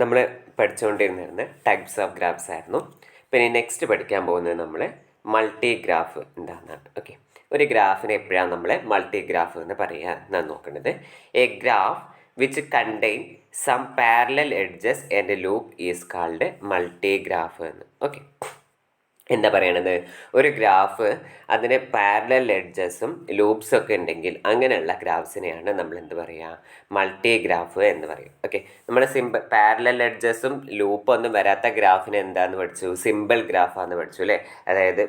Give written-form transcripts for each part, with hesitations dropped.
നമ്മൾ പഠിച്ചുകൊണ്ടിരുന്നത് types of graphs ആയിരുന്നു. പിന്നെ നെക്സ്റ്റ് പഠിക്കാൻ പോകുന്നത് നമ്മൾ മൾട്ടി ഗ്രാഫ് എന്താണെന്നാണ്. ഓക്കെ, ഒരു ഗ്രാഫിനെ എപ്പോഴാണ് നമ്മൾ മൾട്ടി ഗ്രാഫ് എന്ന് പറയുക എന്നാണ് നോക്കേണ്ടത്. A graph which contain some parallel edges and loop is called multigraph എന്ന്. ഓക്കെ, എന്താ പറയണത്, ഒരു ഗ്രാഫ് അതിന് പാരലൽ എഡ്ജസും ലൂപ്സും ഒക്കെ ഉണ്ടെങ്കിൽ അങ്ങനെയുള്ള ഗ്രാഫ്സിനെയാണ് നമ്മൾ എന്ത് പറയുക, മൾട്ടി ഗ്രാഫ് എന്ന് പറയും. ഓക്കെ, നമ്മൾ പാരലൽ എഡ്ജസും ലൂപ്പൊന്നും വരാത്ത ഗ്രാഫിനെ എന്താന്ന് പഠിച്ചു, സിമ്പിൾ ഗ്രാഫാന്ന് പഠിച്ചു അല്ലേ. അതായത്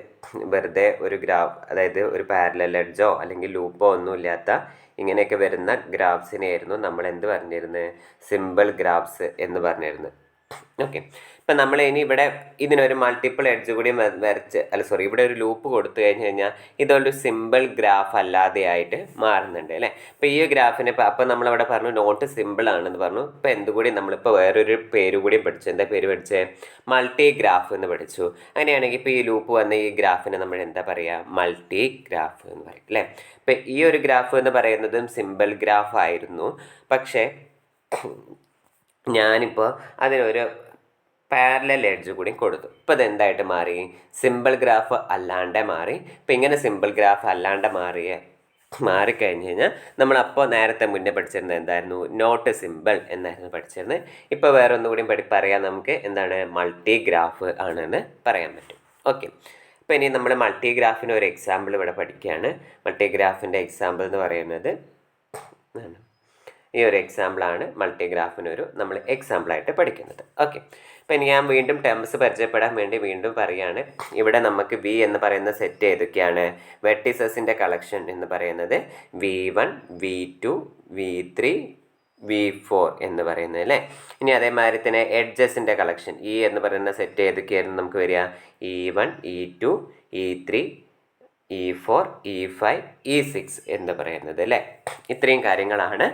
വെറുതെ ഒരു ഗ്രാഫ്, അതായത് ഒരു പാരലൽ എഡ്ജോ അല്ലെങ്കിൽ ലൂപ്പോ ഒന്നും ഇല്ലാത്ത ഇങ്ങനെയൊക്കെ വരുന്ന ഗ്രാഫ്സിനെയായിരുന്നു നമ്മൾ എന്ത് പറഞ്ഞിരുന്നത്, സിമ്പിൾ ഗ്രാഫ്സ് എന്ന് പറഞ്ഞിരുന്നത്. ഓക്കെ, ഇപ്പം നമ്മൾ ഇനി ഇവിടെ ഇതിനൊരു മൾട്ടിപ്പിൾ എഡ്ജ് കൂടി ഇവിടെ ഒരു ലൂപ്പ് കൊടുത്തു കഴിഞ്ഞ് കഴിഞ്ഞാൽ ഇതൊരു സിമ്പിൾ ഗ്രാഫ് അല്ലാതെ ആയിട്ട് മാറുന്നുണ്ട് അല്ലേ. അപ്പോൾ ഈ ഗ്രാഫിനെ അപ്പം നമ്മളവിടെ പറഞ്ഞു നോട്ട് സിമ്പിൾ ആണെന്ന് പറഞ്ഞു. ഇപ്പോൾ എന്തുകൂടി നമ്മളിപ്പോൾ വേറൊരു പേര് കൂടി പഠിച്ചു. എന്താ പേര് പഠിച്ചത്, മൾട്ടി ഗ്രാഫ് എന്ന് പഠിച്ചു. അങ്ങനെയാണെങ്കിൽ ഇപ്പോൾ ഈ ലൂപ്പ് വന്ന ഈ ഗ്രാഫിനെ നമ്മൾ എന്താ പറയുക, മൾട്ടി ഗ്രാഫ് എന്ന് പറയും അല്ലേ. ഇപ്പം ഈ ഒരു ഗ്രാഫ് എന്ന് പറയുന്നതും സിമ്പിൾ ഗ്രാഫ് ആയിരുന്നു. പക്ഷേ ഞാനിപ്പോൾ അതിനൊരു പാരലൽ എഡ്ജ് കൂടി കൊടുത്തു. ഇപ്പോൾ ഇതെന്തായിട്ട് മാറി, സിമ്പിൾ ഗ്രാഫ് അല്ലാണ്ട് മാറി. ഇപ്പം ഇങ്ങനെ സിമ്പിൾ ഗ്രാഫ് അല്ലാണ്ട് മാറിക്കഴിഞ്ഞ് കഴിഞ്ഞാൽ നമ്മളപ്പോൾ നേരത്തെ മുന്നേ പഠിച്ചിരുന്നത് എന്തായിരുന്നു, നോട്ട് സിമ്പിൾ എന്നായിരുന്നു പഠിച്ചിരുന്നത്. ഇപ്പോൾ വേറെ ഒന്നുകൂടി പറയാൻ നമുക്ക് എന്താണ്, മൾട്ടി ഗ്രാഫ് ആണെന്ന് പറയാൻ പറ്റും. ഓക്കെ, അപ്പോൾ ഇനി നമ്മൾ മൾട്ടി ഗ്രാഫിന് ഒരു എക്സാമ്പിൾ ഇവിടെ പഠിക്കുകയാണ്. മൾട്ടി ഗ്രാഫിൻ്റെ എക്സാമ്പിൾ എന്ന് പറയുന്നത് ഈ ഒരു എക്സാമ്പിളാണ് മൾട്ടി ഗ്രാഫിനൊരു നമ്മൾ എക്സാമ്പിളായിട്ട് പഠിക്കുന്നത്. ഓക്കെ, അപ്പം ഞാൻ വീണ്ടും ടേംസ് പരിചയപ്പെടാൻ വേണ്ടി വീണ്ടും പറയുകയാണ്. ഇവിടെ നമുക്ക് വി എന്ന് പറയുന്ന സെറ്റ് ഏതൊക്കെയാണ്, വെർട്ടിസസിൻ്റെ കളക്ഷൻ എന്ന് പറയുന്നത് V1, V2, V3, V4 എന്ന് പറയുന്നത് അല്ലേ. ഇനി അതേമാതിരി തന്നെ എഡ്ജസിൻ്റെ കളക്ഷൻ ഇ എന്ന് പറയുന്ന സെറ്റ് ഏതൊക്കെയായിരുന്നു നമുക്ക് വരിക, E1, E2, E3, E4, E5, E6 എന്ന് പറയുന്നത് അല്ലേ. ഇത്രയും കാര്യങ്ങളാണ്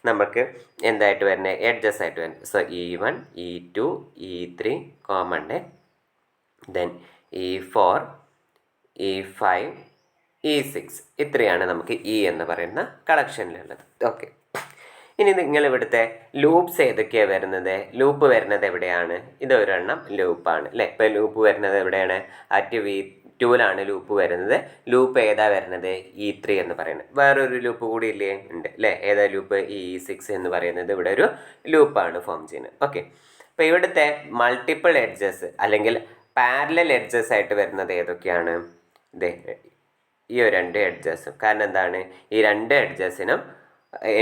നമുക്ക് എന്തായിട്ട് വരുന്നത്, എഡ്ജസ് ആയിട്ട് വരുന്നത്. So E1, E2, E3 common, then E4, E5, E6 ഇത്രയാണ് നമുക്ക് ഇ എന്ന് പറയുന്ന കളക്ഷനിലുള്ളത്. ഓക്കെ, ഇനി നിങ്ങൾ ഇവിടുത്തെ ലൂപ്സ് ഏതൊക്കെയാണ് വരുന്നത്, ലൂപ്പ് വരുന്നത് എവിടെയാണ്, ഇതൊരെണ്ണം ലൂപ്പാണ് അല്ലേ. ഇപ്പോൾ ലൂപ്പ് വരുന്നത് എവിടെയാണ്, അറ്റ് V2ലാണ് ലൂപ്പ് വരുന്നത്. ലൂപ്പ് ഏതാ വരുന്നത്, E3 എന്ന് പറയുന്നത്. വേറൊരു ലൂപ്പ് കൂടി ഇല്ലേ, ഉണ്ട് അല്ലേ. ഏതാ ലൂപ്പ്, E6 എന്ന് പറയുന്നത് ഇവിടെ ഒരു ലൂപ്പാണ് ഫോം ചെയ്യുന്നത്. ഓക്കെ, അപ്പോൾ ഇവിടുത്തെ മൾട്ടിപ്പിൾ എഡ്ജസ് അല്ലെങ്കിൽ പാരലൽ എഡ്ജസ് ആയിട്ട് വരുന്നത് ഏതൊക്കെയാണ്, ഈ രണ്ട് എഡ്ജസും. കാരണം എന്താണ്, ഈ രണ്ട് എഡ്ജസിനും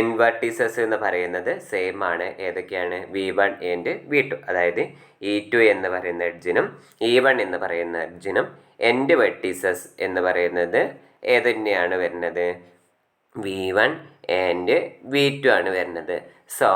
ഇൻവെർട്ടീസസ് എന്ന് പറയുന്നത് സെയിം ആണ്. ഏതൊക്കെയാണ്, V1 ആൻഡ് V2. അതായത് E2 എന്ന് പറയുന്ന എഡ്ജിനും E1 എന്ന് പറയുന്ന എഡ്ജിനും എൻഡ് വെർട്ടീസസ് എന്ന് പറയുന്നത് ഏത് തന്നെയാണ് വരുന്നത്, V1 ആൻഡ് V2 ആണ് വരുന്നത്. So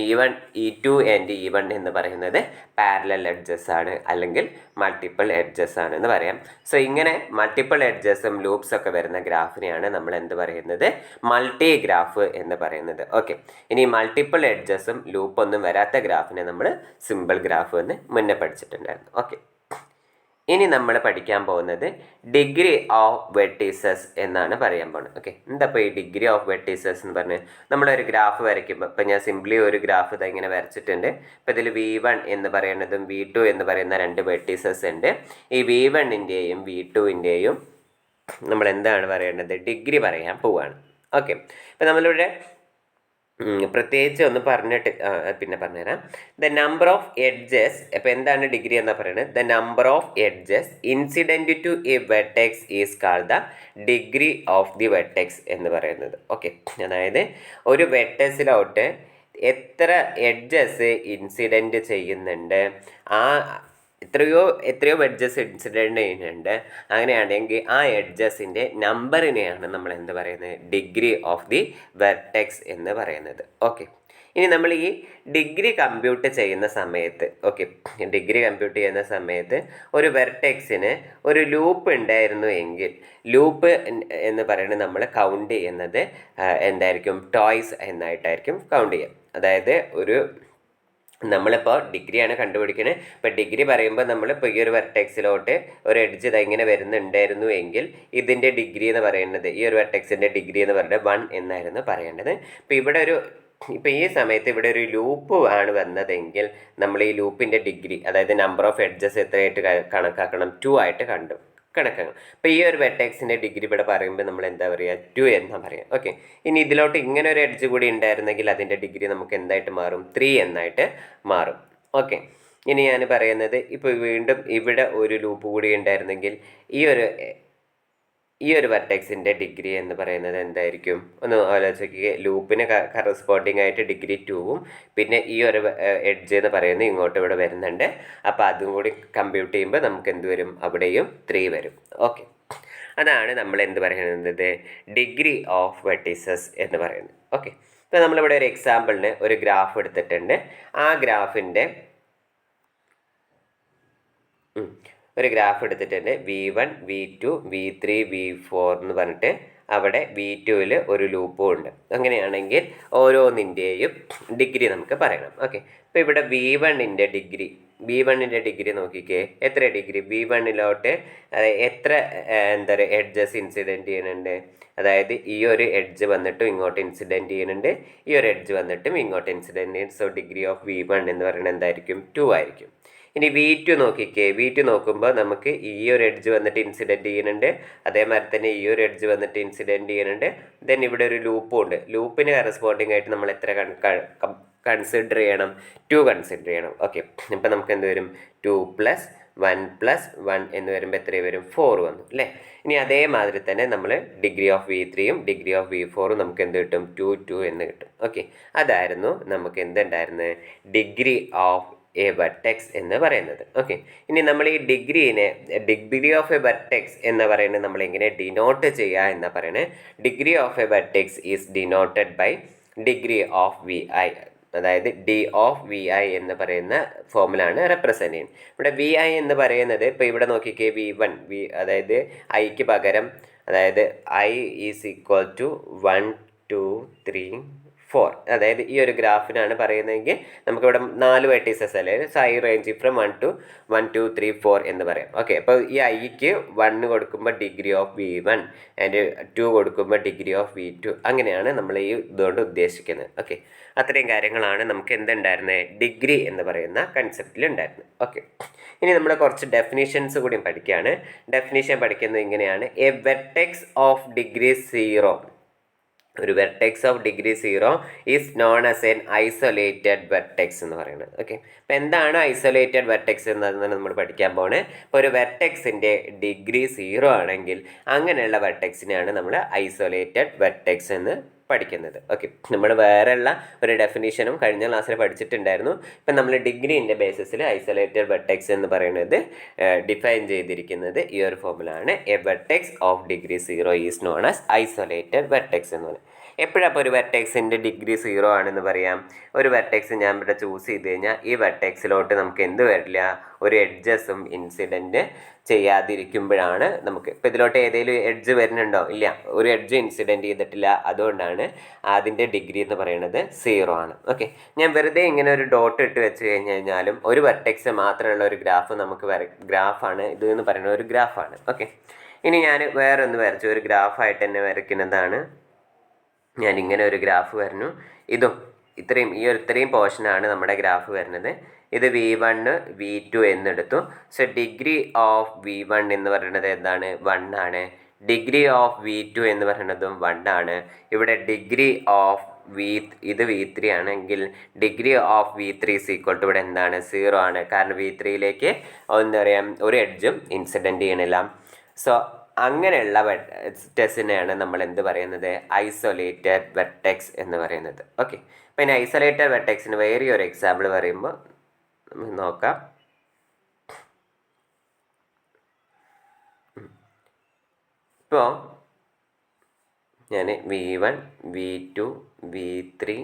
E1, E2 and E1 എന്ന് പറയുന്നത് പാരലൽ എഡ്ജസ് ആണ്, അല്ലെങ്കിൽ മൾട്ടിപ്പിൾ എഡ്ജസ് ആണ് എന്ന് പറയാം. സോ ഇങ്ങനെ മൾട്ടിപ്പിൾ എഡ്ജസും ലൂപ്സൊക്കെ വരുന്ന ഗ്രാഫിനെയാണ് നമ്മൾ എന്ത് പറയുന്നത്, മൾട്ടി ഗ്രാഫ് എന്ന് പറയുന്നത്. ഓക്കെ, ഇനി മൾട്ടിപ്പിൾ എഡ്ജസും ലൂപ്പൊന്നും വരാത്ത ഗ്രാഫിനെ നമ്മൾ സിമ്പിൾ ഗ്രാഫ് എന്ന് മുന്നേ പഠിച്ചിട്ടുണ്ടായിരുന്നു. ഓക്കെ, ഇനി നമ്മൾ പഠിക്കാൻ പോകുന്നത് ഡിഗ്രി ഓഫ് വെർട്ടീസസ് എന്നാണ് പറയാൻ പോകുന്നത്. ഓക്കെ, എന്താ ഇപ്പോൾ ഈ ഡിഗ്രി ഓഫ് വെർട്ടീസസ് എന്ന് പറഞ്ഞ് നമ്മളൊരു ഗ്രാഫ് വരയ്ക്കുമ്പോൾ, ഇപ്പം ഞാൻ സിംപ്ലി ഒരു ഗ്രാഫ് ഇങ്ങനെ വരച്ചിട്ടുണ്ട്. ഇപ്പോൾ ഇതിൽ V1 എന്ന് പറയുന്നതും V2 എന്ന് പറയുന്ന രണ്ട് വെർട്ടീസസ് ഉണ്ട്. ഈ V1ൻ്റെയും V2ൻ്റെയും നമ്മൾ എന്താണ് പറയേണ്ടത്, ഡിഗ്രി പറയാൻ പോവുകയാണ്. ഓക്കെ, ഇപ്പം നമ്മളിവിടെ പ്രത്യേകിച്ച് ഒന്ന് പറഞ്ഞിട്ട് പിന്നെ പറഞ്ഞുതരാം. ദ നമ്പർ ഓഫ് എഡ്ജസ്, അപ്പോൾ എന്താണ് ഡിഗ്രി എന്നാ പറയുന്നത്, the number of edges incident to a vertex is called the degree of the vertex എന്ന് പറയുന്നത്. ഓക്കെ, അതായത് ഒരു വെർട്ടെക്സിലോട്ട് എത്ര എഡ്ജസ് ഇൻസിഡൻറ്റ് ചെയ്യുന്നുണ്ട്, ആ എത്രയോ എഡ്ജസ് ഇൻസിഡൻറ്റ് ചെയ്യുന്നുണ്ട്, അങ്ങനെയാണെങ്കിൽ ആ എഡ്ജസിൻ്റെ നമ്പറിനെയാണ് നമ്മൾ എന്ത് പറയുന്നത്, ഡിഗ്രി ഓഫ് ദി വെർട്ടെക്സ് എന്ന് പറയുന്നത്. ഓക്കെ, ഇനി നമ്മൾ ഈ ഡിഗ്രി കമ്പ്യൂട്ട് ചെയ്യുന്ന സമയത്ത്, ഓക്കെ, ഡിഗ്രി കമ്പ്യൂട്ട് ചെയ്യുന്ന സമയത്ത് ഒരു വെർട്ടെക്സിന് ഒരു ലൂപ്പ് ഉണ്ടായിരുന്നു എങ്കിൽ, ലൂപ്പ് എന്ന് പറയുന്നത് നമ്മൾ കൗണ്ട് ചെയ്യുന്നത് എന്തായിരിക്കും, ടോയ്സ് എന്നായിട്ടായിരിക്കും കൗണ്ട് ചെയ്യുക. അതായത് നമ്മളിപ്പോൾ ഡിഗ്രിയാണ് കണ്ടുപിടിക്കുന്നത്. ഇപ്പോൾ ഡിഗ്രി പറയുമ്പോൾ നമ്മളിപ്പോൾ ഈ ഒരു വെർട്ടെക്സിലോട്ട് ഒരു എഡ്ജ് ഇങ്ങനെ വരുന്നുണ്ടായിരുന്നു എങ്കിൽ ഇതിൻ്റെ ഡിഗ്രി എന്ന് പറയുന്നത്, ഈ ഒരു വെർട്ടെക്സിൻ്റെ ഡിഗ്രി എന്ന് പറയുന്നത് 1 എന്നായിരുന്നു പറയേണ്ടത്. ഇപ്പോൾ ഇവിടെ ഒരു ഇപ്പോൾ ഈ സമയത്ത് ഇവിടെ ഒരു ലൂപ്പ് ആണ് വന്നതെങ്കിൽ നമ്മൾ ഈ ലൂപ്പിൻ്റെ ഡിഗ്രി, അതായത് നമ്പർ ഓഫ് എഡ്ജസ് എത്രയായിട്ട് കണക്കാക്കണം? 2 ആയിട്ട് കണക്കാക്കണം. അപ്പോൾ ഈ ഒരു വെർട്ടെക്സിൻ്റെ ഡിഗ്രി ഇവിടെ പറയുമ്പോൾ നമ്മൾ എന്താ പറയുക? 2 എന്നാണ് പറയുക. ഓക്കെ, ഇനി ഇതിലോട്ട് ഇങ്ങനെ ഒരു എഡ്ജ് കൂടി ഉണ്ടായിരുന്നെങ്കിൽ അതിൻ്റെ ഡിഗ്രി നമുക്ക് എന്തായിട്ട് മാറും? 3 എന്നായിട്ട് മാറും. ഓക്കെ, ഇനി ഞാൻ പറയുന്നത് ഇപ്പോൾ വീണ്ടും ഇവിടെ ഒരു ലൂപ്പ് കൂടി ഉണ്ടായിരുന്നെങ്കിൽ ഈ ഒരു വെർട്ടെക്സിൻ്റെ ഡിഗ്രി എന്ന് പറയുന്നത് എന്തായിരിക്കും? ഒന്ന് ആലോചിക്കുക. ലൂപ്പിന് കറസ്പോണ്ടിങ് ആയിട്ട് ഡിഗ്രി 2ഉം പിന്നെ ഈ ഒരു എഡ്ജ് എന്ന് പറയുന്നത് ഇങ്ങോട്ട് ഇവിടെ വരുന്നുണ്ട്. അപ്പോൾ അതും കൂടി കമ്പ്യൂട്ട് ചെയ്യുമ്പോൾ നമുക്ക് എന്ത് വരും? അവിടെയും 3 വരും. ഓക്കെ, അതാണ് നമ്മൾ എന്ത് പറയുന്നത്? ഡിഗ്രി ഓഫ് വെർട്ടീസസ് എന്ന് പറയുന്നത്. ഓക്കെ, ഇപ്പോൾ നമ്മളിവിടെ ഒരു എക്സാമ്പിളിന് ഒരു ഗ്രാഫ് എടുത്തിട്ടുണ്ട്. ആ ഗ്രാഫിൻ്റെ ഒരു ഗ്രാഫ് എടുത്തിട്ടുണ്ട്. V1 V2 V3 V4 എന്ന് പറഞ്ഞിട്ട് അവിടെ V2ൽ ഒരു ലൂപ്പും ഉണ്ട്. അങ്ങനെയാണെങ്കിൽ ഓരോന്നിൻ്റെയും ഡിഗ്രി നമുക്ക് പറയണം. ഓക്കെ, ഇപ്പോൾ ഇവിടെ V1ൻ്റെ ഡിഗ്രി നോക്കിക്കേ. എത്ര ഡിഗ്രി? V1ലോട്ട് എത്ര എഡ്ജസ് ഇൻസിഡൻറ്റ് ചെയ്യുന്നുണ്ട്? അതായത് ഈ ഒരു എഡ്ജ് വന്നിട്ടും ഇങ്ങോട്ട് ഇൻസിഡൻറ്റ് ചെയ്യുന്നുണ്ട്, ഈ ഒരു എഡ്ജ് വന്നിട്ടും ഇങ്ങോട്ട് ഇൻസിഡൻറ്റ് ചെയ്യുന്നുണ്ട്. സോ ഡിഗ്രി ഓഫ് V1 എന്ന് പറയുന്നത് എന്തായിരിക്കും? 2 ആയിരിക്കും. ഇനി V2 നോക്കിക്കേ. V2 നോക്കുമ്പോൾ നമുക്ക് ഈ ഒരു എഡ്ജ് വന്നിട്ട് ഇൻസിഡൻറ്റ് ചെയ്യുന്നുണ്ട്, അതേമാതിരി തന്നെ ഈ ഒരു എഡ്ജ് വന്നിട്ട് ഇൻസിഡൻറ്റ് ചെയ്യുന്നുണ്ട്. ദെൻ ഇവിടെ ഒരു ലൂപ്പും ഉണ്ട്. ലൂപ്പിന് കറസ്പോണ്ടിങ് ആയിട്ട് നമ്മൾ എത്ര കൺസിഡർ ചെയ്യണം? 2 കൺസിഡർ ചെയ്യണം. ഓക്കെ, ഇപ്പം നമുക്ക് എന്ത് വരും? 2 + 1 + 1 എന്ന് വരുമ്പോൾ എത്ര വരും? 4 വന്നു അല്ലേ? ഇനി അതേമാതിരി തന്നെ നമ്മൾ ഡിഗ്രി ഓഫ് V3യും ഡിഗ്രി ഓഫ് V4ഉം നമുക്ക് എന്ത് കിട്ടും? 2 2 എന്ന് കിട്ടും. ഓക്കെ, അതായിരുന്നു നമുക്ക് എന്തുണ്ടായിരുന്നത്? ഡിഗ്രി ഓഫ് എ വെർട്ടെക്സ് എന്ന് പറയുന്നത്. ഓക്കെ, ഇനി നമ്മൾ ഈ ഡിഗ്രി ഓഫ് എ വെർട്ടെക്സ് എന്ന് പറയുന്നത് നമ്മൾ എങ്ങനെ ഡിനോട്ട് ചെയ്യുക എന്ന് പറയുന്നത്? Degree of a vertex is denoted by degree of VI, അതായത് D ഓഫ് VI എന്ന് പറയുന്ന ഫോമിലാണ് റെപ്രസെൻറ്റ് ചെയ്യുന്നത്. ഇവിടെ VI എന്ന് പറയുന്നത് ഇപ്പോൾ ഇവിടെ നോക്കിക്കേ. V1 അതായത് ഐക്ക് പകരം, അതായത് I ഈസ് ഈക്വൽ ടു 1 2 3 4, അതായത് ഈ ഒരു ഗ്രാഫിനാണ് പറയുന്നതെങ്കിൽ നമുക്കിവിടെ 4 വെർട്ടീസസ് അല്ലേ? So I range from 1 to 1 2 3 4 എന്ന് പറയാം. ഓക്കെ, അപ്പോൾ ഈ ഐക്ക് 1 കൊടുക്കുമ്പോൾ ഡിഗ്രി ഓഫ് V1 ആൻഡ് 2 കൊടുക്കുമ്പോൾ ഡിഗ്രി ഓഫ് V2, അങ്ങനെയാണ് നമ്മൾ ഈ ഇതുകൊണ്ട് ഉദ്ദേശിക്കുന്നത്. ഓക്കെ, അത്രയും കാര്യങ്ങളാണ് നമുക്ക് എന്തുണ്ടായിരുന്നത്? ഡിഗ്രി എന്ന് പറയുന്ന കൺസെപ്റ്റിൽ ഉണ്ടായിരുന്നത്. ഓക്കെ, ഇനി നമ്മൾ കുറച്ച് ഡെഫിനിഷൻസ് കൂടി പഠിക്കുകയാണ്. ഡെഫിനിഷൻ പഠിക്കുന്നത് ഇങ്ങനെയാണ്: എ വെർട്ടെക്സ് ഓഫ് ഡിഗ്രി 0, ഒരു vertex of degree 0 is known as an isolated vertex എന്ന് പറയുന്നത്. ഓക്കെ, അപ്പോൾ എന്താണ് ഐസൊലേറ്റഡ് വെർട്ടെക്സ് എന്നതാണ് നമ്മൾ പഠിക്കാൻ പോകുന്നത്. ഇപ്പോൾ ഒരു വെർട്ടെക്സിൻ്റെ ഡിഗ്രി 0 ആണെങ്കിൽ അങ്ങനെയുള്ള വെർട്ടെക്സിനെയാണ് നമ്മൾ ഐസൊലേറ്റഡ് വെർട്ടെക്സ് എന്ന് പഠിക്കുന്നത്. ഓക്കെ, നമ്മൾ വേറെയുള്ള ഒരു ഡെഫിനേഷനും കഴിഞ്ഞ ക്ലാസ്സിൽ പഠിച്ചിട്ടുണ്ടായിരുന്നു. ഇപ്പം നമ്മൾ ഡിഗ്രീൻ്റെ ബേസിസിൽ ഐസൊലേറ്റഡ് വെർട്ടെക്സ് എന്ന് പറയുന്നത് ഡിഫൈൻ ചെയ്തിരിക്കുന്നത് ഈ ഒരു ഫോമിലാണ്: A vertex of degree 0 is known as isolated vertex എന്ന് പറയുന്നത്. എപ്പോഴാണ് അപ്പോൾ ഒരു വെർട്ടെക്സിൻ്റെ ഡിഗ്രി 0 ആണെന്ന് പറയാം? ഒരു വെർട്ടെക്സ് ഞാൻ ഇവിടെ ചൂസ് ചെയ്ത് കഴിഞ്ഞാൽ ഈ വെർട്ടെക്സിലോട്ട് നമുക്ക് എന്ത് വരില്ല? ഒരു എഡ്ജസും ഇൻസിഡൻറ്റ് ചെയ്യാതിരിക്കുമ്പോഴാണ് നമുക്ക്. ഇപ്പോൾ ഇതിലോട്ട് ഏതെങ്കിലും എഡ്ജ് വരുന്നുണ്ടോ? ഇല്ല, ഒരു എഡ്ജ് ഇൻസിഡൻറ്റ് ചെയ്തിട്ടില്ല. അതുകൊണ്ടാണ് അതിൻ്റെ ഡിഗ്രി എന്ന് പറയുന്നത് 0 ആണ്. ഓക്കെ, ഞാൻ വെറുതെ ഇങ്ങനെ ഒരു ഡോട്ട് ഇട്ട് വെച്ച് കഴിഞ്ഞാലും ഒരു വെർട്ടെക്സ് മാത്രമുള്ള ഒരു ഗ്രാഫ് നമുക്ക് ഗ്രാഫാണ് ഇത് എന്ന് പറയുന്നത്, ഒരു ഗ്രാഫാണ്. ഓക്കെ, ഇനി ഞാൻ വേറെ ഒന്ന് വരച്ചു, ഒരു ഗ്രാഫായിട്ട് തന്നെ വരയ്ക്കുന്നതാണ്. ഞാനിങ്ങനെ ഒരു ഗ്രാഫ് വരഞ്ഞു. ഇത്രയും പോർഷനാണ് നമ്മുടെ ഗ്രാഫ് വരുന്നത്. ഇത് V1 V2 എന്നെടുത്തു. So degree of V1 എന്ന് പറയുന്നത് എന്താണ്? 1 ആണ്. ഡിഗ്രി ഓഫ് V2 എന്ന് പറയുന്നതും 1 ആണ്. ഇവിടെ ഡിഗ്രി ഓഫ് ഇത് V3 ആണെങ്കിൽ degree of V3 is equal to ഇവിടെ എന്താണ്? 0 ആണ്. കാരണം V3യിലേക്ക് എന്താ പറയുക, ഒരു എഡ്ജും ഇൻസിഡൻറ്റ് ചെയ്യണില്ല. സോ അങ്ങനെയുള്ള വെർട്ടെക്സിനെയാണ് നമ്മൾ എന്ത് പറയുന്നത്? ഐസൊലേറ്റഡ് വെർട്ടെക്സ് എന്ന് പറയുന്നത്. ഓക്കെ, അപ്പോൾ ഇനി ഐസൊലേറ്റഡ് വെർട്ടെക്സിന് വേറെ ഒരു എക്സാമ്പിൾ പറയുമ്പോൾ നമുക്ക് നോക്കാം. ഇപ്പോൾ ഞാൻ V1 V2 V3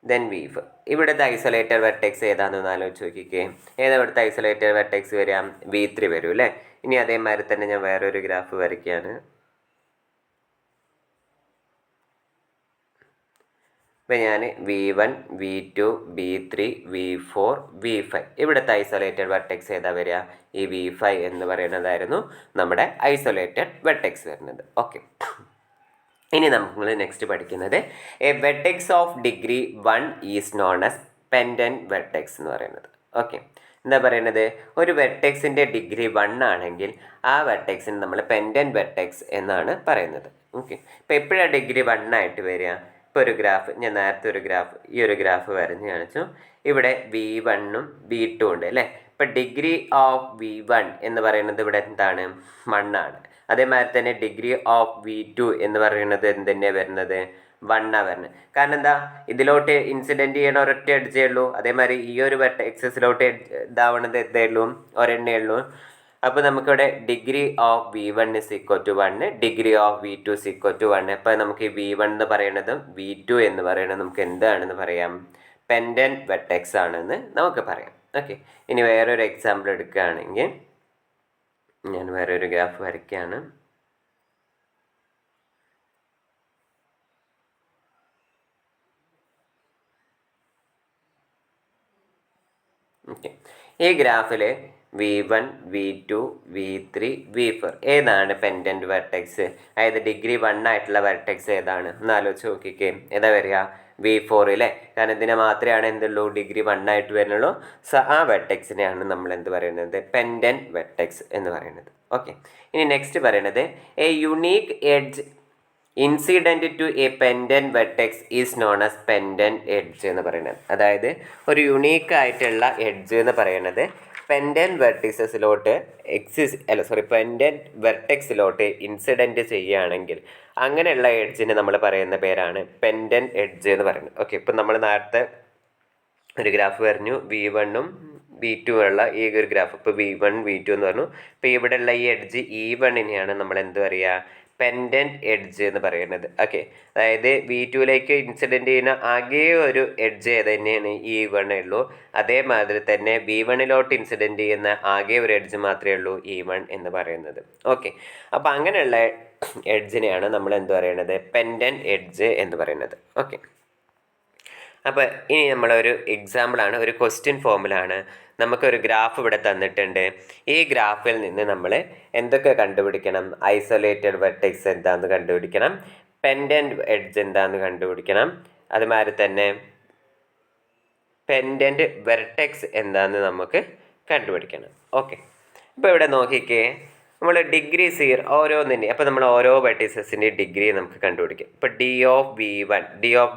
then V4, ഇവിടുത്തെ ഐസൊലേറ്റഡ് വെർട്ടെക്സ് ഏതാണെന്ന് ആലോചിച്ച് നോക്കിക്കേ. ഏതാ ഇവിടുത്തെ ഐസൊലേറ്റഡ് വെർട്ടെക്സ് വരിക? V3 വരും അല്ലേ? ഇനി അതേമാതിരി തന്നെ ഞാൻ വേറൊരു ഗ്രാഫ് വരയ്ക്കുകയാണ്. ഇപ്പം ഞാൻ V1 V2 V3 V4 V5, ഇവിടുത്തെ ഐസൊലേറ്റഡ് വെർട്ടെക്സ് ഏതാ വരിക? ഈ V5 എന്ന് പറയുന്നതായിരുന്നു നമ്മുടെ ഐസൊലേറ്റഡ് വെർട്ടെക്സ് വരുന്നത്. ഓക്കെ, ഇനി നമ്മൾ നെക്സ്റ്റ് പഠിക്കുന്നത് A vertex of degree 1 is known as pendant vertex എന്ന് പറയുന്നത്. ഓക്കെ, എന്താ പറയുന്നത്, ഒരു വെർട്ടെക്സിൻ്റെ ഡിഗ്രി 1 ആണെങ്കിൽ ആ വെർട്ടെക്സിന് നമ്മൾ പെൻഡൻറ്റ് വെർട്ടെക്സ് എന്നാണ് പറയുന്നത്. ഓക്കെ, ഇപ്പോൾ എപ്പോഴാണ് ഡിഗ്രി 1 ആയിട്ട് വരിക? ഇപ്പോൾ ഒരു ഗ്രാഫ്, ഞാൻ നേരത്തെ ഈ ഒരു ഗ്രാഫ് വരഞ്ഞ് കാണിച്ചു. ഇവിടെ V1ഉം V2 ഉണ്ട് അല്ലേ. ഇപ്പോൾ ഡിഗ്രി ഓഫ് V1 എന്ന് പറയുന്നത് ഇവിടെ എന്താണ്? 1 ആണ്. അതേമാതിരി തന്നെ ഡിഗ്രി ഓഫ് V2 എന്ന് പറയുന്നത് എന്തെന്നെയാണ് വരുന്നത്? 1 വരുന്നത്. കാരണം എന്താ, ഇതിലോട്ട് ഇൻസിഡൻറ്റ് ചെയ്യണ ഒരൊറ്റ എഡ്ജേ ഉള്ളൂ. അതേമാതിരി ഈ ഒരു വെർട്ടെക്സിലോട്ട് ഇതാവണത് എന്തേ ഉള്ളൂ? ഒരെണ്ണേ ഉള്ളൂ. അപ്പോൾ നമുക്കിവിടെ degree of V1 is equal to 1, degree of V2 is equal to 1. അപ്പോൾ നമുക്ക് ഈ V1 എന്ന് പറയുന്നതും V2 എന്ന് പറയുന്നത് നമുക്ക് എന്താണെന്ന് പറയാം? പെൻഡൻറ്റ് വെർട്ടെക്സ് ആണെന്ന് നമുക്ക് പറയാം. ഓക്കെ, ഇനി വേറൊരു എക്സാമ്പിൾ എടുക്കുകയാണെങ്കിൽ ഞാൻ വേറൊരു ഗ്രാഫ് വരയ്ക്കുകയാണ്. ഓക്കെ, ഈ ഗ്രാഫിൽ V1, V2, V3, V4 ഏതാണ് പെൻഡൻറ്റ് വെർട്ടെക്സ്? അതായത് ഡിഗ്രി 1 ആയിട്ടുള്ള വെർട്ടെക്സ് ഏതാണ്? ഒന്ന് ആലോചിച്ച് നോക്കിക്കേ. ഏതാ വരിക? V4 അല്ലേ. കാരണം ഇതിനെ മാത്രമാണ് എന്തുള്ളൂ? ഡിഗ്രി 1 ആയിട്ട് വരുന്നുള്ളൂ. സോ ആ വെർട്ടെക്സിനെയാണ് നമ്മൾ എന്ത് പറയുന്നത്? പെൻഡൻറ്റ് വെർട്ടെക്സ് എന്ന് പറയുന്നത്. ഓക്കെ, ഇനി നെക്സ്റ്റ് പറയുന്നത് a unique edge incident to a pendant vertex is known as pendant edge എന്ന് പറയുന്നത്. അതായത് ഒരു യുണീക്ക് ആയിട്ടുള്ള എഡ്ജ് എന്ന് പറയുന്നത് പെൻഡൻറ്റ് വെർട്ടിസസിലോട്ട് പെൻഡൻറ്റ് വെർട്ടെക്സിലോട്ട് ഇൻസിഡൻറ്റ് ചെയ്യുകയാണെങ്കിൽ അങ്ങനെയുള്ള എഡ്ജിന് നമ്മൾ പറയുന്ന പേരാണ് പെൻഡൻറ്റ് എഡ്ജ് എന്ന് പറയുന്നത്. ഓക്കെ, ഇപ്പം നമ്മൾ നേരത്തെ ഒരു ഗ്രാഫ് പറഞ്ഞു, V1ഉം V2 ഉള്ള ഈ ഒരു ഗ്രാഫ്. ഇപ്പോൾ V1, V2 എന്ന് പറഞ്ഞു. ഇപ്പോൾ ഇവിടെയുള്ള ഈ എഡ്ജ് E1നെയാണ് നമ്മൾ എന്ത് പറയുക? പെൻഡൻറ്റ് എഡ്ജ് എന്ന് പറയുന്നത്. ഓക്കെ, അതായത് V2ലേക്ക് ഇൻസിഡൻറ്റ് ചെയ്യുന്ന ആകെ ഒരു എഡ്ജ് ഏത് തന്നെയാണ്? E1 ഉള്ളൂ. അതേമാതിരി തന്നെ V1ലോട്ട് ഇൻസിഡൻറ്റ് ചെയ്യുന്ന ആകെ ഒരു എഡ്ജ് മാത്രമേ ഉള്ളൂ E1 എന്ന് പറയുന്നത്. ഓക്കെ, അപ്പോൾ അങ്ങനെയുള്ള എഡ്ജിനെയാണ് നമ്മൾ എന്ത് പറയുന്നത്? പെൻഡൻറ്റ് എഡ്ജ് എന്ന് പറയുന്നത്. ഓക്കെ, അപ്പോൾ ഇനി നമ്മളൊരു എക്സാമ്പിളാണ്, ഒരു ക്വസ്റ്റ്യൻ ഫോമിലാണ്. നമുക്കൊരു ഗ്രാഫ് ഇവിടെ തന്നിട്ടുണ്ട്. ഈ ഗ്രാഫിൽ നിന്ന് നമ്മൾ എന്തൊക്കെ കണ്ടുപിടിക്കണം? ഐസൊലേറ്റഡ് വെർട്ടെക്സ് എന്താണെന്ന് കണ്ടുപിടിക്കണം, പെൻഡൻറ്റ് എഡ്ജ് എന്താണെന്ന് കണ്ടുപിടിക്കണം, അതുമാതിരി തന്നെ പെൻഡൻറ്റ് വെർട്ടെക്സ് എന്താണെന്ന് നമുക്ക് കണ്ടുപിടിക്കണം. ഓക്കെ, ഇപ്പോൾ ഇവിടെ നോക്കിക്കേ, നമ്മൾ ഡിഗ്രി 0 ഓരോന്നിൻ്റെ, അപ്പോൾ നമ്മൾ ഓരോ വെർട്ടിസസിൻ്റെ ഡിഗ്രി നമുക്ക് കണ്ടുപിടിക്കാം. ഇപ്പോൾ ഡി ഓഫ്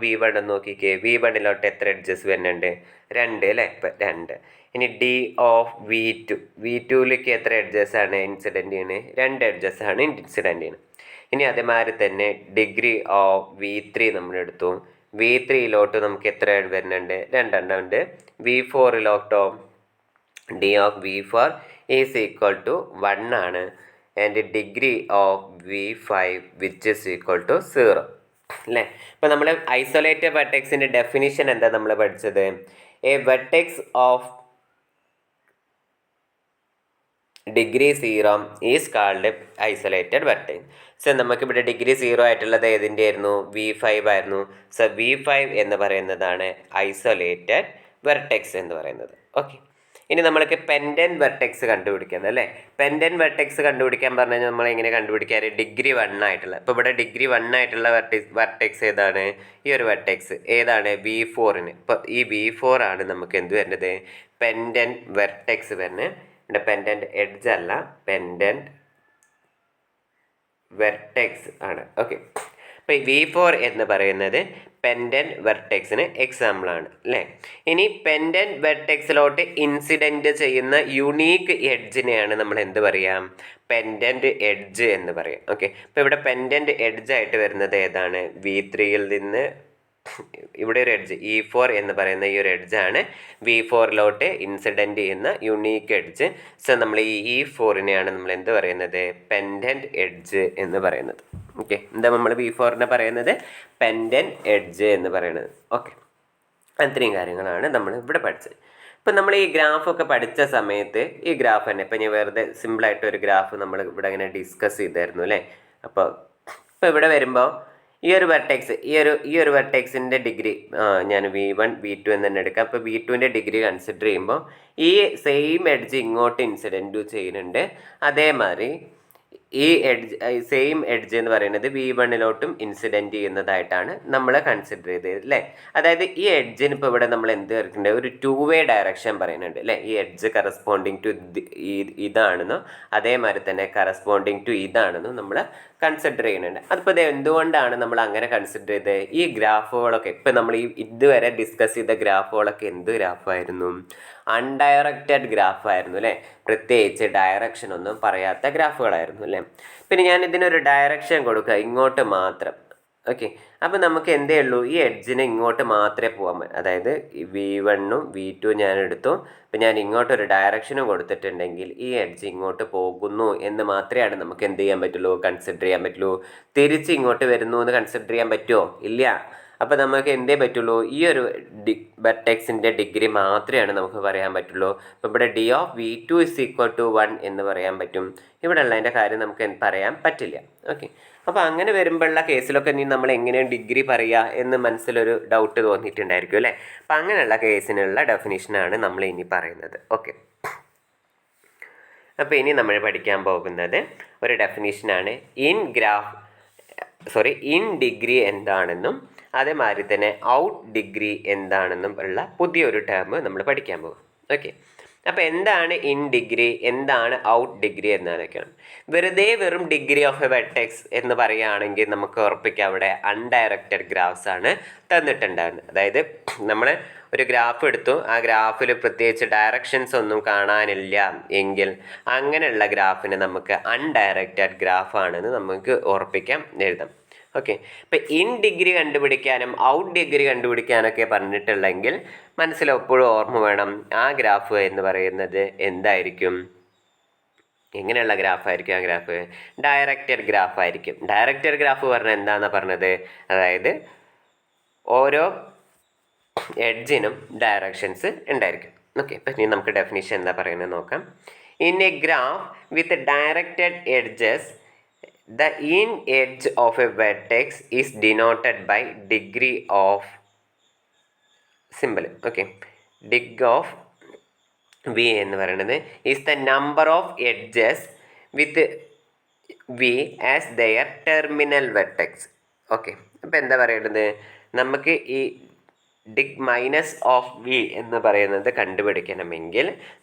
V1 എന്ന് നോക്കിക്കേ. V1ലോട്ട് എത്ര എഡ്ജസ് വരുന്നുണ്ട്? 2 അല്ലേ. ഇപ്പം 2. ഇനി ഡി ഓഫ് V2ലേക്ക് എത്ര എഡ്ജസ് ആണ് ഇൻസിഡൻറ്റ് ചെയ്യുന്നത്? 2 എഡ്ജസ് ആണ് ഇൻസിഡൻറ്റ് ചെയ്യുന്നത്. ഇനി അതേമാതിരി തന്നെ ഡിഗ്രി ഓഫ് V3 നമ്മളെടുത്തു. V3ലോട്ട് നമുക്ക് എത്ര വരുന്നുണ്ട്? 2 ഉണ്ട്. V4ലോട്ടോ d of V4 is equal to 1 ആണ്. And degree of V5 which is equal to 0 അല്ലേ. ഇപ്പോൾ നമ്മൾ ഐസൊലേറ്റഡ് വെർട്ടെക്സിൻ്റെ ഡെഫിനിഷൻ എന്താ നമ്മൾ പഠിച്ചത്? A vertex of degree 0 is called isolated vertex. So നമുക്കിവിടെ ഡിഗ്രി 0 ആയിട്ടുള്ളത് ഏതിൻ്റെ ആയിരുന്നു? V5 ആയിരുന്നു. സോ V5 എന്ന് പറയുന്നതാണ് ഐസൊലേറ്റഡ് വെർട്ടെക്സ് എന്ന് പറയുന്നത്. ഓക്കെ, ഇനി നമ്മൾക്ക് പെൻഡൻറ്റ് വെർട്ടെക്സ് കണ്ടുപിടിക്കണം അല്ലേ. പെൻഡൻറ്റ് വെർട്ടെക്സ് കണ്ടുപിടിക്കാൻ പറഞ്ഞു കഴിഞ്ഞാൽ നമ്മൾ എങ്ങനെ കണ്ടുപിടിക്കാറ്? ഡിഗ്രി 1 ആയിട്ടുള്ള, ഇപ്പോൾ ഇവിടെ ഡിഗ്രി 1 ആയിട്ടുള്ള വെർട്ടെക്സ് ഏതാണ്? ഈ ഒരു വെർട്ടെക്സ് ഏതാണ്? V4ന്. ഇപ്പോൾ ഈ V4 ആണ് നമുക്ക് എന്ത് വരുന്നത്? പെൻഡൻറ്റ് വെർട്ടെക്സ് വരുന്നത്. ഇവിടെ പെൻഡൻറ്റ് എഡ്ജ് അല്ല, പെൻഡൻറ്റ് വെർട്ടെക്സ് ആണ്. ഓക്കെ, അപ്പോൾ V4 എന്ന് പറയുന്നത് പെൻഡൻറ്റ് വെർട്ടെക്സിന് എക്സാമ്പിളാണ് അല്ലേ. ഇനി പെൻഡൻറ്റ് വെർട്ടെക്സിലോട്ട് ഇൻസിഡൻറ്റ് ചെയ്യുന്ന യുണീക്ക് എഡ്ജിനെയാണ് നമ്മൾ എന്ത് പറയാം? പെൻഡൻറ്റ് എഡ്ജ് എന്ന് പറയാം. ഓക്കെ, അപ്പോൾ ഇവിടെ പെൻഡൻറ്റ് എഡ്ജായിട്ട് വരുന്നത് ഏതാണ്? V3യിൽ നിന്ന് ഇവിടെ ഒരു എഡ്ജ് E4 എന്ന് പറയുന്ന ഈ ഒരു എഡ്ജാണ് V4ലോട്ട് ഇൻസിഡൻറ്റ് ചെയ്യുന്ന യുണീക്ക് എഡ്ജ്. സോ നമ്മൾ ഈ E4നെയാണ് നമ്മൾ എന്ത് പറയുന്നത്? പെൻഡൻറ്റ് എഡ്ജ് എന്ന് പറയുന്നത്. ഓക്കെ, എന്താ നമ്മൾ V4നെ പറയുന്നത്? പെൻഡൻറ്റ് എഡ്ജ് എന്ന് പറയുന്നത്. ഓക്കെ, അത്രയും കാര്യങ്ങളാണ് നമ്മൾ ഇവിടെ പഠിച്ചത്. ഇപ്പം നമ്മൾ ഈ ഗ്രാഫൊക്കെ പഠിച്ച സമയത്ത് ഈ ഗ്രാഫ് തന്നെ, ഇപ്പം ഞാൻ വെറുതെ സിമ്പിളായിട്ട് ഒരു ഗ്രാഫ് നമ്മൾ ഇവിടെ ഇങ്ങനെ ഡിസ്കസ് ചെയ്തായിരുന്നു അല്ലേ. അപ്പോൾ ഇവിടെ വരുമ്പോൾ ഈ ഒരു വെർട്ടെക്സിൻ്റെ ഡിഗ്രി ഞാൻ V1 V2 എന്ന് തന്നെ എടുക്കാം. അപ്പോൾ V2ൻ്റെ ഡിഗ്രി കൺസിഡർ ചെയ്യുമ്പോൾ ഈ സെയിം എഡ്ജ് ഇങ്ങോട്ട് ഇൻസിഡൻറ്റ് ചെയ്യുന്നുണ്ട്. അതേമാതിരി ഈ സെയിം എഡ്ജ് എന്ന് പറയുന്നത് V1 ഇൻസിഡൻറ്റ് ചെയ്യുന്നതായിട്ടാണ് നമ്മൾ കൺസിഡർ ചെയ്തത് അല്ലേ. അതായത് ഈ എഡ്ജിന് ഇപ്പോൾ ഇവിടെ നമ്മൾ എന്ത് വരയ്ക്കേണ്ടത്, ഒരു 2-way ഡയറക്ഷൻ പറയുന്നുണ്ട് അല്ലേ. ഈ എഡ്ജ് കറസ്പോണ്ടിങ് ടു ഇതാണെന്നോ അതേമാതിരി തന്നെ കറസ്പോണ്ടിങ് ടു ഇതാണെന്നോ നമ്മൾ കൺസിഡർ ചെയ്യുന്നുണ്ട്. അതിപ്പോൾ ഇത് എന്തുകൊണ്ടാണ് നമ്മൾ അങ്ങനെ കൺസിഡർ ചെയ്തത്, ഈ ഗ്രാഫുകളൊക്കെ ഇപ്പം നമ്മൾ ഇതുവരെ ഡിസ്കസ് ചെയ്ത ഗ്രാഫുകളൊക്കെ എന്ത് ഗ്രാഫായിരുന്നു, അൺഡയറക്റ്റഡ് ഗ്രാഫായിരുന്നു അല്ലേ. പ്രത്യേകിച്ച് ഡയറക്ഷൻ ഒന്നും പറയാത്ത ഗ്രാഫുകളായിരുന്നു അല്ലേ. പിന്നെ ഞാൻ ഇതിനൊരു ഡയറക്ഷൻ കൊടുക്കുക ഇങ്ങോട്ട് മാത്രം. ഓക്കെ, അപ്പോൾ നമുക്ക് എന്തേ ഉള്ളൂ, ഈ എഡ്ജിന് ഇങ്ങോട്ട് മാത്രമേ പോകാൻ പറ്റൂ. അതായത് V1 V2 ഞാൻ എടുത്തു, ഇപ്പം ഞാൻ ഇങ്ങോട്ടൊരു ഡയറക്ഷനും കൊടുത്തിട്ടുണ്ടെങ്കിൽ ഈ എഡ്ജ് ഇങ്ങോട്ട് പോകുന്നു എന്ന് മാത്രമേ നമുക്ക് എന്ത് ചെയ്യാൻ പറ്റുള്ളൂ, കൺസിഡർ ചെയ്യാൻ പറ്റുള്ളൂ. തിരിച്ച് ഇങ്ങോട്ട് വരുന്നു എന്ന് കൺസിഡർ ചെയ്യാൻ പറ്റുമോ, ഇല്ല. അപ്പോൾ നമുക്ക് എന്തേ പറ്റുള്ളൂ, ഈ ഒരു വെർട്ടെക്സിൻ്റെ ഡിഗ്രി മാത്രമേ നമുക്ക് പറയാൻ പറ്റുള്ളൂ. അപ്പോൾ ഇവിടെ D of V2 = 1 എന്ന് പറയാൻ പറ്റും. ഇവിടെ ഉള്ളതിൻ്റെ കാര്യം നമുക്ക് പറയാൻ പറ്റില്ല. ഓക്കെ, അപ്പോൾ അങ്ങനെ വരുമ്പോഴുള്ള കേസിലൊക്കെ നമ്മൾ എങ്ങനെയാണ് ഡിഗ്രി പറയുക എന്ന് മനസ്സിലൊരു ഡൗട്ട് തോന്നിയിട്ടുണ്ടായിരിക്കും അല്ലേ. അപ്പോൾ അങ്ങനെയുള്ള കേസിനുള്ള ഡെഫിനിഷനാണ് നമ്മൾ ഇനി പറയുന്നത്. ഓക്കെ, അപ്പോൾ ഇനി നമ്മൾ പഠിക്കാൻ പോകുന്നത് ഒരു ഡെഫിനിഷനാണ് ഇൻ ഡിഗ്രി എന്താണെന്നും അതേമാതിരി തന്നെ ഔട്ട് ഡിഗ്രി എന്താണെന്നും ഉള്ള പുതിയൊരു ടേം നമ്മൾ പഠിക്കാൻ പോകും. ഓക്കെ, അപ്പോൾ എന്താണ് ഇൻ ഡിഗ്രി, എന്താണ് ഔട്ട് ഡിഗ്രി എന്നാലൊക്കെയാണ്. വെറും ഡിഗ്രി ഓഫ് എ വെർട്ടെക്സ് എന്ന് പറയുകയാണെങ്കിൽ നമുക്ക് ഉറപ്പിക്കാം അവിടെ അൺഡയറക്റ്റഡ് ഗ്രാഫ്സ് ആണ് തന്നിട്ടുണ്ടാകുന്നത്. അതായത് നമ്മൾ ഒരു ഗ്രാഫ് എടുത്തു, ആ ഗ്രാഫിൽ പ്രത്യേകിച്ച് ഡയറക്ഷൻസ് ഒന്നും കാണാനില്ല എങ്കിൽ അങ്ങനെയുള്ള ഗ്രാഫിന് നമുക്ക് അൺഡയറക്റ്റഡ് ഗ്രാഫാണെന്ന് നമുക്ക് ഉറപ്പിക്കാം, എഴുതാം. ഓക്കെ, ഇപ്പം ഇൻ ഡിഗ്രി കണ്ടുപിടിക്കാനും ഔട്ട് ഡിഗ്രി കണ്ടുപിടിക്കാനൊക്കെ പറഞ്ഞിട്ടുള്ളെങ്കിൽ മനസ്സിലെപ്പോഴും ഓർമ്മ വേണം, ആ ഗ്രാഫ് എന്ന് പറയുന്നത് എന്തായിരിക്കും, എങ്ങനെയുള്ള ഗ്രാഫായിരിക്കും ആ ഗ്രാഫ്, ഡയറക്റ്റഡ് ഗ്രാഫായിരിക്കും. ഡയറക്റ്റഡ് ഗ്രാഫ് പറഞ്ഞാൽ എന്താണെന്നാണ് പറഞ്ഞത്, അതായത് ഓരോ എഡ്ജിനും ഡയറക്ഷൻസ് ഉണ്ടായിരിക്കും. ഓക്കെ, ഇപ്പം ഇനി നമുക്ക് ഡെഫിനിഷൻ എന്താ പറയുന്നത് നോക്കാം. In A graph with directed edges the in edge of a vertex is denoted by degree of symbol. Okay, dig of V എന്ന് പറയുന്നത് is the number of edges with V as their terminal vertex. Okay, അപ്പോൾ എന്താ പറയുന്നത്, നമുക്ക് ഈ dig minus of V എന്ന് പറയുന്നത് കണ്ടുപിടിക്കണമെങ്കിൽ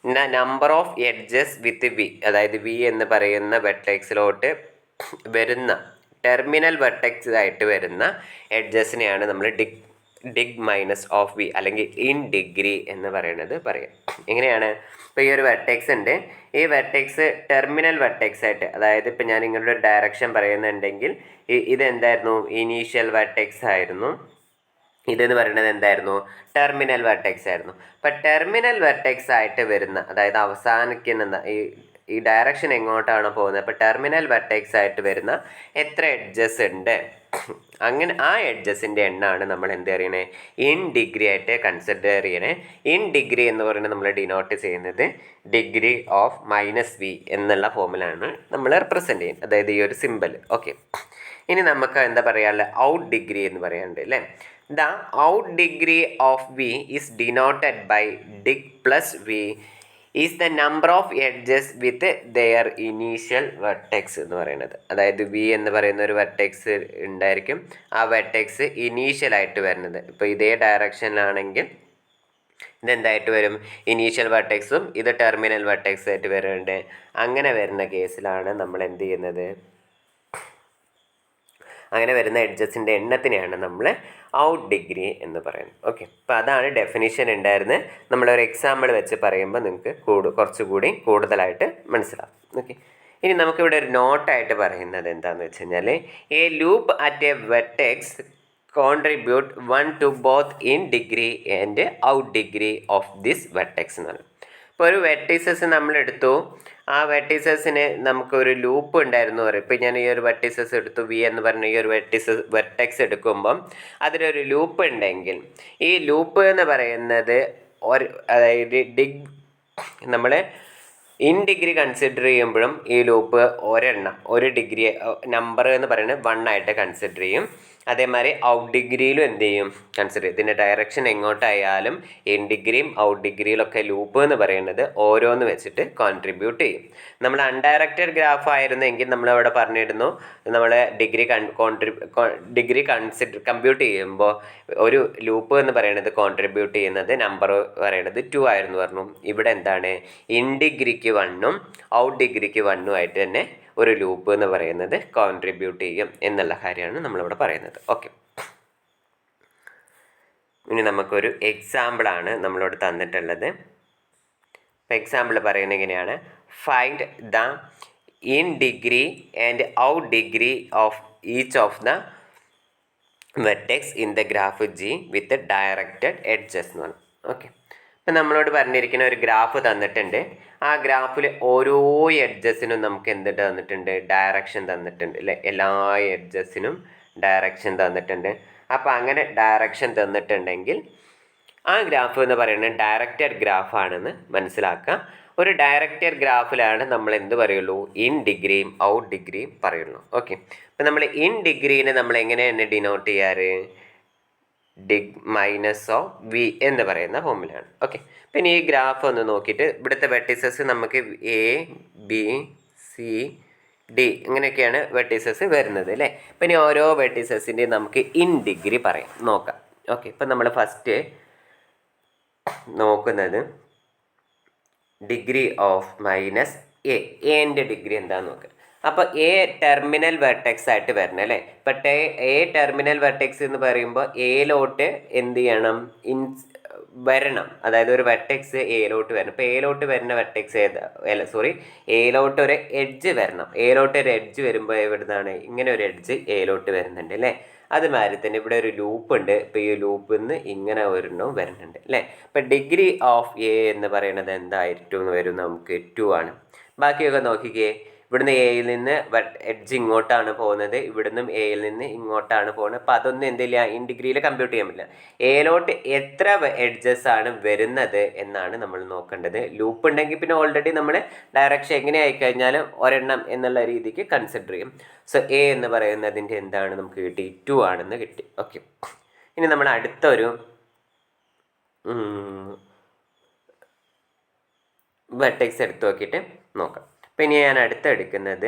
number of edges with V, അതായത് V എന്ന് പറയുന്ന വെർട്ടെക്സിലോട്ട് വരുന്ന ടെർമിനൽ വെർട്ടെക്സ് ആയിട്ട് വരുന്ന എഡ്ജസിനെയാണ് നമ്മൾ ഡിഗ് മൈനസ് ഓഫ് V അല്ലെങ്കിൽ ഇൻ ഡിഗ്രി എന്ന് പറയുന്നത് പറയാം. എങ്ങനെയാണ്, ഇപ്പോൾ ഈ ഒരു വെർട്ടെക്സ് ഉണ്ട്, ഈ വെർട്ടെക്സ് ടെർമിനൽ വെർട്ടെക്സ് ആയിട്ട്, അതായത് ഇപ്പോൾ ഞാൻ ഇങ്ങനൊരു ഡയറക്ഷൻ പറയുന്നുണ്ടെങ്കിൽ ഇതെന്തായിരുന്നു, ഇനീഷ്യൽ വെർട്ടെക്സ് ആയിരുന്നു, ഇതെന്ന് പറയുന്നത് എന്തായിരുന്നു, ടെർമിനൽ വെർട്ടെക്സ് ആയിരുന്നു. അപ്പം ടെർമിനൽ വെർട്ടെക്സ് ആയിട്ട് വരുന്ന, അതായത് അവസാനിക്കുന്ന ഈ ഡയറക്ഷൻ എങ്ങോട്ടാണോ പോകുന്നത്, അപ്പോൾ ടെർമിനൽ വെർട്ടെക്സ് ആയിട്ട് വരുന്ന എത്ര എഡ്ജസ് ഉണ്ട്, അങ്ങനെ ആ എഡ്ജസിൻ്റെ എണ്ണമാണ് നമ്മൾ എന്ത് ചെയ്യണേ, ഇൻ ഡിഗ്രി ആയിട്ട് കൺസിഡർ ചെയ്യണേ. ഇൻ ഡിഗ്രി എന്ന് പറയുന്നത് നമ്മൾ ഡിനോട്ട് ചെയ്യുന്നത് ഡിഗ്രി ഓഫ് -V എന്നുള്ള ഫോമിലാണ് നമ്മൾ റെപ്രസെൻറ്റ് ചെയ്യുന്നത്, അതായത് ഈ ഒരു സിമ്പിൾ. ഓക്കെ, ഇനി നമുക്ക് എന്താ പറയാനുള്ള ഔട്ട് ഡിഗ്രി എന്ന് പറയാനുണ്ട് അല്ലേ. The out degree of V is denoted by deg plus V is the number of edges with their initial vertex എന്ന് പറയുന്നത്. അതായത് V എന്ന് പറയുന്ന ഒരു വെർട്ടെക്സ് ഉണ്ടായിരിക്കും, ആ വെർട്ടെക്സ് ഇനീഷ്യലായിട്ട് വരുന്നത്, ഇപ്പോൾ ഇതേ ഡയറക്ഷനിലാണെങ്കിൽ ഇതെന്തായിട്ട് വരും, ഇനീഷ്യൽ വെർട്ടെക്സും ഇത് ടെർമിനൽ വെർട്ടെക്സ് ആയിട്ട് വരുന്നുണ്ട്. അങ്ങനെ വരുന്ന കേസിലാണ് നമ്മൾ എന്ത് ചെയ്യുന്നത്, അങ്ങനെ വരുന്ന എഡ്ജസിൻ്റെ എണ്ണത്തിനെയാണ് നമ്മൾ ഔട്ട് ഡിഗ്രി എന്ന് പറയുന്നത്. ഓക്കെ, അപ്പോൾ അതാണ് ഡെഫിനിഷൻ ഉണ്ടായിരുന്നത്. നമ്മളൊരു എക്സാമ്പിൾ വെച്ച് പറയുമ്പോൾ നിങ്ങൾക്ക് കുറച്ചുകൂടി കൂടുതലായിട്ട് മനസ്സിലാവും. ഓക്കെ, ഇനി നമുക്കിവിടെ ഒരു നോട്ടായിട്ട് പറയുന്നത് എന്താണെന്ന് വെച്ച് കഴിഞ്ഞാൽ, A loop at A vertex contribute 1 to both in degree and out degree of this vertex എന്നാണ്. ഇപ്പോൾ ഒരു വെർട്ടീസസ് നമ്മൾ എടുത്തു, ആ വെർട്ടീസസിന് നമുക്കൊരു ലൂപ്പ് ഉണ്ടായിരുന്നു പറയും. ഇപ്പോൾ ഞാൻ ഈ ഒരു വെർട്ടീസസ് എടുത്തു, V എന്ന് പറഞ്ഞ ഈ ഒരു വെർട്ടെക്സ് എടുക്കുമ്പം അതിലൊരു ലൂപ്പ് ഉണ്ടെങ്കിൽ ഈ ലൂപ്പ് എന്ന് പറയുന്നത് അതായത് നമ്മൾ ഇൻ ഡിഗ്രി കൺസിഡർ ചെയ്യുമ്പോഴും ഈ ലൂപ്പ് ഒരു ഡിഗ്രി നമ്പർ എന്ന് പറയുന്നത് 1 ആയിട്ട് കൺസിഡർ ചെയ്യും. അതേമാതിരി ഔട്ട് ഡിഗ്രിയിലും എന്ത് ചെയ്യും കൺസിഡർ ഇതിൻ്റെ ഡയറക്ഷൻ എങ്ങോട്ടായാലും ഇൻ ഡിഗ്രിയും ഔട്ട് ഡിഗ്രിയിലൊക്കെ ലൂപ്പ് എന്ന് പറയുന്നത് ഓരോന്ന് വെച്ചിട്ട് കോൺട്രിബ്യൂട്ട് ചെയ്യും. നമ്മൾ അൺഡയറക്റ്റഡ് ഗ്രാഫ് ആയിരുന്നെങ്കിൽ നമ്മളവിടെ പറഞ്ഞിരുന്നു നമ്മൾ ഡിഗ്രി കമ്പ്യൂട്ട് ചെയ്യുമ്പോൾ ഒരു ലൂപ്പ് എന്ന് പറയുന്നത് കോൺട്രിബ്യൂട്ട് ചെയ്യുന്നത് നമ്പർ പറയുന്നത് 2 ആയിരുന്നു പറഞ്ഞു. ഇവിടെ എന്താണ് ഇൻ ഡിഗ്രിക്ക് 1ഉം ഔട്ട് ഡിഗ്രിക്ക് 1ഉം ആയിട്ട് തന്നെ ഒരു ലൂപ്പ് എന്ന് പറയുന്നത് കോൺട്രിബ്യൂട്ട് ചെയ്യും എന്നുള്ള കാര്യമാണ് നമ്മളിവിടെ പറയുന്നത്. ഓക്കെ, ഇനി നമുക്കൊരു എക്സാമ്പിളാണ് നമ്മളോട് തന്നിട്ടുള്ളത്. എക്സാമ്പിൾ പറയുന്നത് എങ്ങനെയാണ്, find the in degree and out degree of each of the vertex in the graph G with directed edges എന്ന് പറഞ്ഞു. ഓക്കെ, ഇപ്പം നമ്മളോട് പറഞ്ഞിരിക്കുന്ന ഒരു ഗ്രാഫ് തന്നിട്ടുണ്ട്. ആ ഗ്രാഫിൽ ഓരോ എഡ്ജസിനും നമുക്ക് എന്തിട്ട് തന്നിട്ടുണ്ട്, ഡയറക്ഷൻ തന്നിട്ടുണ്ട് അല്ലേ. എല്ലാ എഡ്ജസിനും ഡയറക്ഷൻ തന്നിട്ടുണ്ട്. അപ്പോൾ അങ്ങനെ ഡയറക്ഷൻ തന്നിട്ടുണ്ടെങ്കിൽ ആ ഗ്രാഫ് എന്ന് പറയുന്നത് ഡയറക്റ്റഡ് ഗ്രാഫാണെന്ന് മനസ്സിലാക്കുക. ഒരു ഡയറക്റ്റഡ് ഗ്രാഫിലാണ് നമ്മൾ എന്ത് പറയുള്ളൂ, ഇൻ ഡിഗ്രിയും ഔട്ട് ഡിഗ്രിയും പറയുള്ളൂ. ഓക്കെ, അപ്പം നമ്മൾ ഇൻ ഡിഗ്രീനെ നമ്മൾ എങ്ങനെയാണ് ഡിനോട്ട് ചെയ്യാറ്, മൈനസ് ഓഫ് വി എന്ന് പറയുന്ന ഫോമിലാണ്. ഓക്കെ, പിന്നെ ഈ ഗ്രാഫ് ഒന്ന് നോക്കിയിട്ട് ഇവിടുത്തെ വെർട്ടിസസ് നമുക്ക് എ ബി സി ഡി ഇങ്ങനെയൊക്കെയാണ് വെർട്ടിസസ് വരുന്നത് അല്ലേ. പിന്നെ ഓരോ വെർട്ടിസസിൻ്റെയും നമുക്ക് ഇൻ ഡിഗ്രി പറയാം, നോക്കാം. ഓക്കെ, ഇപ്പം നമ്മൾ ഫസ്റ്റ് നോക്കുന്നത് ഡിഗ്രി ഓഫ് മൈനസ് എൻ്റെ ഡിഗ്രി എന്താണെന്ന് നോക്കുക. അപ്പോൾ എ ടെർമിനൽ വെർട്ടെക്സ് ആയിട്ട് വരണം അല്ലേ. ഇപ്പം എ ടെർമിനൽ വെർട്ടെക്സ് എന്ന് പറയുമ്പോൾ എയിലോട്ട് എന്ത് ചെയ്യണം, വരണം. അതായത് ഒരു വെർട്ടെക്സ് എയിലോട്ട് വരണം. ഇപ്പോൾ എയിലോട്ട് വരുന്ന വെർട്ടെക്സ് എയിലോട്ട് ഒരു എഡ്ജ് വരണം. എയിലോട്ട് ഒരു എഡ്ജ് വരുമ്പോൾ എവിടുന്നാണ് ഇങ്ങനെ ഒരു എഡ്ജ് എയിലോട്ട് വരുന്നുണ്ട് അല്ലേ. അതുമാതിരി തന്നെ ഇവിടെ ഒരു ലൂപ്പ് ഉണ്ട്. ഇപ്പോൾ ഈ ലൂപ്പിൽ നിന്ന് ഇങ്ങനെ ഒരെണ്ണം വരുന്നുണ്ട് അല്ലേ. ഇപ്പം ഡിഗ്രി ഓഫ് എ എന്ന് പറയുന്നത് എന്തായിട്ടും വരും, നമുക്ക് 2 ആണ്. ബാക്കിയൊക്കെ നോക്കിക്കേ, ഇവിടുന്ന് എയിൽ നിന്ന് എഡ്ജ് ഇങ്ങോട്ടാണ് പോകുന്നത്, ഇവിടുന്നും എയിൽ നിന്ന് ഇങ്ങോട്ടാണ് പോകുന്നത്. അപ്പോൾ അതൊന്നും എന്തില്ല, ഇൻ ഡിഗ്രിയിൽ കമ്പ്യൂട്ട് ചെയ്യാൻ പറ്റില്ല. എയിലോട്ട് എത്ര എഡ്ജസ് ആണ് വരുന്നത് എന്നാണ് നമ്മൾ നോക്കേണ്ടത്. ലൂപ്പ് ഉണ്ടെങ്കിൽ പിന്നെ ഓൾറെഡി നമ്മൾ ഡയറക്ഷൻ എങ്ങനെ ആയിക്കഴിഞ്ഞാലും ഒരെണ്ണം എന്നുള്ള രീതിക്ക് കൺസിഡർ ചെയ്യും. സോ എ എന്ന് പറയുന്നതിൻ്റെ എന്താണ് നമുക്ക് കിട്ടി, 2 ആണെന്ന് കിട്ടി. ഓക്കെ, ഇനി നമ്മൾ അടുത്തൊരു വെർട്ടെക്സ് എടുത്ത് നോക്കിയിട്ട് നോക്കാം. പിന്നെ ഞാൻ അടുത്തെടുക്കുന്നത്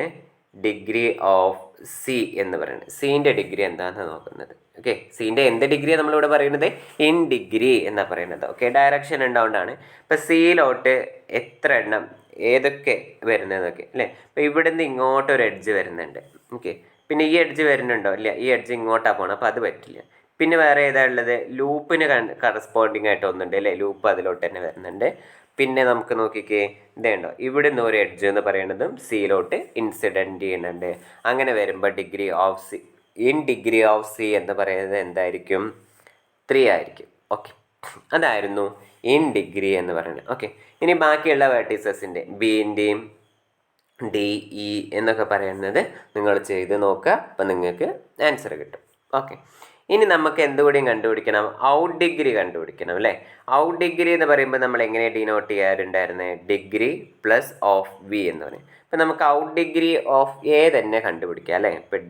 ഡിഗ്രി ഓഫ് സി എന്ന് പറയുന്നത്, സീൻ്റെ ഡിഗ്രി എന്താണെന്ന് നോക്കുന്നത്. ഓക്കെ, സീൻ്റെ എന്ത് ഡിഗ്രിയാണ് നമ്മളിവിടെ പറയുന്നത്, ഇൻ ഡിഗ്രി എന്നാണ് പറയുന്നത്. ഓക്കെ, ഡയറക്ഷൻ ഉണ്ടാവുകൊണ്ടാണ്. ഇപ്പം സിയിലോട്ട് എത്ര എണ്ണം ഏതൊക്കെ വരുന്നതെന്നൊക്കെ അല്ലേ. അപ്പോൾ ഇവിടുന്ന് ഇങ്ങോട്ടൊരു എഡ്ജ് വരുന്നുണ്ട്. ഓക്കെ, പിന്നെ ഈ എഡ്ജ് വരുന്നുണ്ടോ, ഇല്ല, ഈ എഡ്ജ് ഇങ്ങോട്ടാണ് പോകണം, അപ്പോൾ അത് പറ്റില്ല. പിന്നെ വേറെ ഏതാ ഉള്ളത്, ലൂപ്പിന് കറസ്പോണ്ടിങ് ആയിട്ട് ഒന്നുണ്ട് അല്ലേ, ലൂപ്പ് അതിലോട്ട് തന്നെ വരുന്നുണ്ട്. പിന്നെ നമുക്ക് നോക്കിക്കേ, ഇതേണ്ടോ, ഇവിടുന്ന് ഒരു എഡ്ജ് എന്ന് പറയുന്നതും സിയിലോട്ട് ഇൻസിഡൻറ്റ് ചെയ്യുന്നുണ്ട്. അങ്ങനെ വരുമ്പോൾ degree of C, in degree of C എന്ന് പറയുന്നത് എന്തായിരിക്കും, 3 ആയിരിക്കും. ഓക്കെ, അതായിരുന്നു ഇൻ ഡിഗ്രി എന്ന് പറയുന്നത്. ഓക്കെ, ഇനി ബാക്കിയുള്ള വെർട്ടിസസിൻ്റെ ബിൻ്റെയും ഡി ഇ എന്നൊക്കെ പറയുന്നത് നിങ്ങൾ ചെയ്ത് നോക്കുക. അപ്പം നിങ്ങൾക്ക് ആൻസർ കിട്ടും. ഓക്കെ, ഇനി നമുക്ക് എന്തുകൂടിയും കണ്ടുപിടിക്കണം, ഔട്ട് ഡിഗ്രി കണ്ടുപിടിക്കണം അല്ലേ. ഔട്ട് ഡിഗ്രി എന്ന് പറയുമ്പോൾ നമ്മൾ എങ്ങനെ ഡിനോട്ട് ചെയ്യാറുണ്ടായിരുന്നത്, ഡിഗ്രി പ്ലസ് ഓഫ് വി എന്ന് പറയും. ഇപ്പം നമുക്ക് ഔട്ട് ഡിഗ്രി ഓഫ് എ തന്നെ കണ്ടുപിടിക്കാം അല്ലേ. ഇപ്പം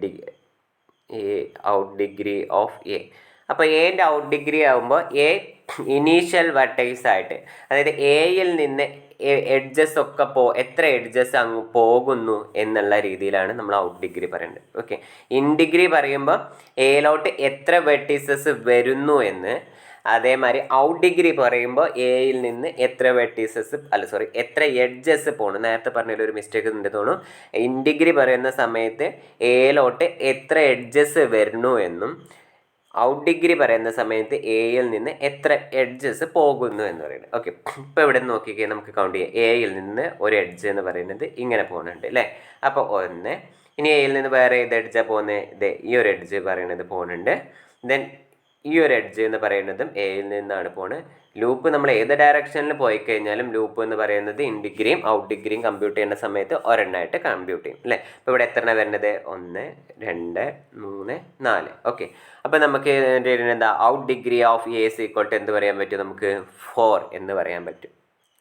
ഔട്ട് ഡിഗ്രി ഓഫ് എ, അപ്പോൾ എൻ്റെ ഔട്ട് ഡിഗ്രി ആകുമ്പോൾ എ ഇനീഷ്യൽ വെർട്ടെക്സ് ആയിട്ട്, അതായത് എയിൽ നിന്ന് എഡ്ജസ് ഒക്കെ എത്ര എഡ്ജസ് അങ്ങ് പോകുന്നു എന്നുള്ള രീതിയിലാണ് നമ്മൾ ഔട്ട് ഡിഗ്രി പറയേണ്ടത്. ഓക്കെ, ഇൻ ഡിഗ്രി പറയുമ്പോൾ എയിലോട്ട് എത്ര വെർട്ടീസസ് വരുന്നു എന്ന്, അതേമാതിരി ഔട്ട് ഡിഗ്രി പറയുമ്പോൾ എയിൽ നിന്ന് എത്ര വെർട്ടീസസ് എത്ര എഡ്ജസ് പോകണം. നേരത്തെ പറഞ്ഞതിൽ ഒരു മിസ്റ്റേക്ക് ഉണ്ട് തോന്നുന്നു. ഇൻ ഡിഗ്രി പറയുന്ന സമയത്ത് എയിലോട്ട് എത്ര എഡ്ജസ് വരുന്നു എന്നും, ഔട്ട് ഡിഗ്രി പറയുന്ന സമയത്ത് എയിൽ നിന്ന് എത്ര എഡ്ജസ് പോകുന്നു എന്ന് പറയുന്നത്. ഓക്കെ, ഇപ്പോൾ ഇവിടെ നോക്കിക്കേ, നമുക്ക് കൗണ്ട് ചെയ്യാം. എയിൽ നിന്ന് ഒരു എഡ്ജ് എന്ന് പറയുന്നത് ഇങ്ങനെ പോകുന്നുണ്ട് അല്ലേ. അപ്പോൾ 1, ഇനി എയിൽ നിന്ന് വേറെ ഏത് എഡ്ജാണ് പോകുന്നത്, ഇത് ഈ ഒരു എഡ്ജ് പറയുന്നത് പോകുന്നുണ്ട്. ദെൻ ഈ ഒരു എഡ്ജ് എന്ന് പറയുന്നതും എയിൽ നിന്നാണ് പോകുന്നത്. ലൂപ്പ് നമ്മൾ ഏത് ഡയറക്ഷനിൽ പോയി കഴിഞ്ഞാലും ലൂപ്പ് എന്ന് പറയുന്നത് ഇൻ ഡിഗ്രിയും ഔട്ട് ഡിഗ്രിയും കമ്പ്യൂട്ട് ചെയ്യുന്ന സമയത്ത് ഒരെണ്ണമായിട്ട് കമ്പ്യൂട്ട് ചെയ്യും അല്ലേ. അപ്പോൾ ഇവിടെ എത്ര എണ്ണം വരുന്നത്, 1 2 3 4. ഓക്കെ, അപ്പോൾ നമുക്ക് എന്താ, out degree of a is equal to എന്ത് പറയാൻ പറ്റും, നമുക്ക് 4 എന്ന് പറയാൻ പറ്റും.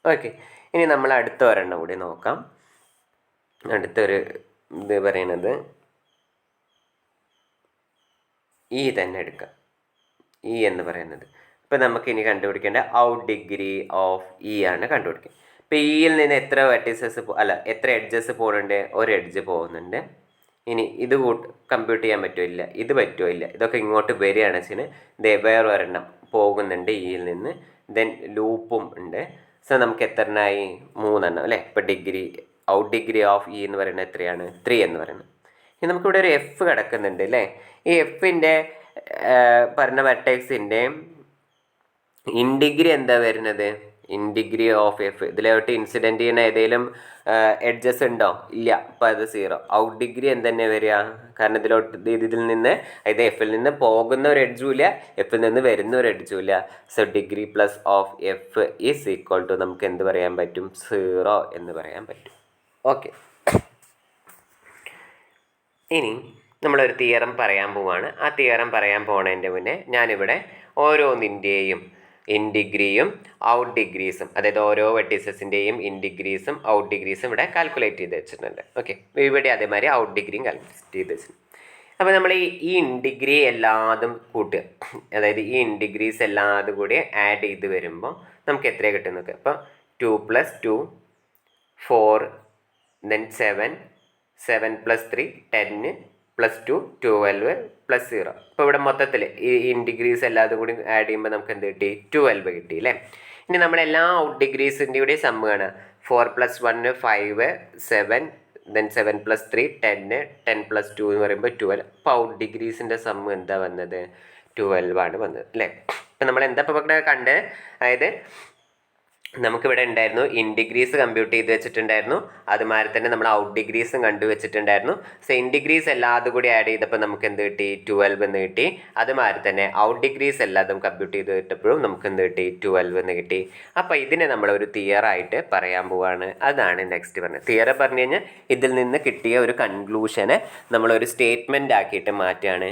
ഓക്കെ, ഇനി നമ്മൾ അടുത്ത ഒരെണ്ണം കൂടി നോക്കാം. അടുത്തൊരു ഇത് പറയുന്നത് ഇ തന്നെ എടുക്കാം, ഇ എന്ന് പറയുന്നത്. ഇപ്പം നമുക്ക് ഇനി കണ്ടുപിടിക്കേണ്ട ഔട്ട് ഡിഗ്രി ഓഫ് ഇ ആണ് കണ്ടുപിടിക്കുക. ഇപ്പം ഇയിൽ നിന്ന് എത്ര വെർട്ടിസസ് എത്ര എഡ്ജസ് പോകുന്നുണ്ട്? ഒരു എഡ്ജ് പോകുന്നുണ്ട്. ഇനി ഇത് കമ്പ്യൂട്ട് ചെയ്യാൻ പറ്റുമോ? ഇല്ല. ഇത് പറ്റുമോ? ഇല്ല. ഇതൊക്കെ ഇങ്ങോട്ട് വരികയാണ് വെച്ചാൽ വേറെ ഒരെണ്ണം പോകുന്നുണ്ട് ഇയിൽ നിന്ന്. ദെൻ ലൂപ്പും ഉണ്ട്. സോ നമുക്ക് എത്ര എണ്ണമായി? 3 എണ്ണം അല്ലേ. ഇപ്പം ഔട്ട് ഡിഗ്രി ഓഫ് ഇ എന്ന് പറയുന്നത് എത്രയാണ്? 3 എന്ന് പറയുന്നത്. ഇനി നമുക്കിവിടെ ഒരു എഫ് കിടക്കുന്നുണ്ട് അല്ലേ. ഈ എഫിൻ്റെ പറഞ്ഞ വെർട്ടെക്സിൻ്റെ ഇൻഡിഗ്രി എന്താ വരുന്നത്? ഇൻഡിഗ്രി ഓഫ് എഫ്. ഇതിലോട്ട് ഇൻസിഡൻറ്റ് ചെയ്യുന്ന ഏതെങ്കിലും എഡ്ജസ് ഉണ്ടോ? ഇല്ല. അപ്പോൾ അത് 0. ഔട്ട് ഡിഗ്രി എന്തെന്നെ വരിക? കാരണം ഇതിൽ നിന്ന് അതായത് എഫിൽ നിന്ന് പോകുന്ന ഒരു എഡ്ജും ഇല്ല, എഫിൽ നിന്ന് വരുന്ന ഒരു എഡ്ജും ഇല്ല. So degree plus of F is equal to നമുക്ക് എന്ത് പറയാൻ പറ്റും? 0 എന്ന് പറയാൻ പറ്റും. ഓക്കെ. ഇനി നമ്മളൊരു തിയറം പറയാൻ പോവാണ്. ആ തിയറം പറയാൻ പോകുന്നതിൻ്റെ മുന്നേ ഞാനിവിടെ ഓരോന്നിൻ്റെയും ഇൻഡിഗ്രിയും ഔട്ട് ഡിഗ്രീസും, അതായത് ഓരോ വെർട്ടിസസിൻ്റെയും ഇൻഡിഗ്രീസും ഔട്ട് ഡിഗ്രീസും ഇവിടെ കാൽക്കുലേറ്റ് ചെയ്ത് വെച്ചിട്ടുണ്ട്. ഓക്കെ. ഇവിടെ അതേമാതിരി ഔട്ട് ഡിഗ്രിയും കാൽക്കുലേറ്റ് ചെയ്ത് വെച്ചിട്ടുണ്ട്. അപ്പോൾ നമ്മൾ ഈ ഇൻഡിഗ്രി എല്ലാതും കൂട്ടുക, അതായത് ഈ ഇൻഡിഗ്രീസ് എല്ലാതും കൂടി ആഡ് ചെയ്ത് വരുമ്പോൾ നമുക്ക് എത്ര കിട്ടും നോക്കുക. അപ്പോൾ 2 + 2 4 ദെൻ 7 + 3 10 + 2 12 + 0. ഇപ്പോൾ ഇവിടെ മൊത്തത്തിൽ ഈ ഇൻഡിഗ്രീസ് എല്ലാതും കൂടി ആഡ് ചെയ്യുമ്പോൾ നമുക്ക് എന്ത് കിട്ടി? 12 കിട്ടി അല്ലേ. ഇനി നമ്മളെല്ലാ ഔട്ട് ഡിഗ്രീസിൻ്റെ കൂടി സമ്മ് ആണ്. 4 + 1 5 7 ദെൻ 7 + 3 10 10 + 2 എന്ന് പറയുമ്പോൾ 12. അപ്പോൾ ഔട്ട് ഡിഗ്രീസിൻ്റെ സമ്മ് എന്താ വന്നത്? 12 ആണ് വന്നത് അല്ലേ. ഇപ്പം നമ്മൾ എന്താ ഇപ്പോൾ ഇവിടെ കണ്ടത്? അതായത് നമുക്കിവിടെ ഉണ്ടായിരുന്നു ഇൻഡിഗ്രീസ് കമ്പ്യൂട്ട് ചെയ്ത് വെച്ചിട്ടുണ്ടായിരുന്നു, അതുമാതിരി തന്നെ നമ്മൾ ഔട്ട് ഡിഗ്രീസും കണ്ടുവച്ചിട്ടുണ്ടായിരുന്നു. സോ ഇൻഡിഗ്രീസ് എല്ലാതും കൂടി ആഡ് ചെയ്തപ്പോൾ നമുക്ക് എന്ത് കിട്ടി? 12 എന്ന് കിട്ടി. അതുമാതിരി തന്നെ ഔട്ട് ഡിഗ്രീസ് എല്ലാതും കമ്പ്യൂട്ട് ചെയ്ത് കിട്ടപ്പോഴും നമുക്ക് എന്ത് കിട്ടി? 12 എന്ന് കിട്ടി. അപ്പോൾ ഇതിനെ നമ്മളൊരു തിയറായിട്ട് പറയാൻ പോവാണ്. അതാണ് നെക്സ്റ്റ് പറഞ്ഞത്. തിയർ പറഞ്ഞു കഴിഞ്ഞാൽ ഇതിൽ നിന്ന് കിട്ടിയ ഒരു കൺക്ലൂഷനെ നമ്മളൊരു സ്റ്റേറ്റ്മെൻ്റ് ആക്കിയിട്ട് മാറ്റുകയാണ്.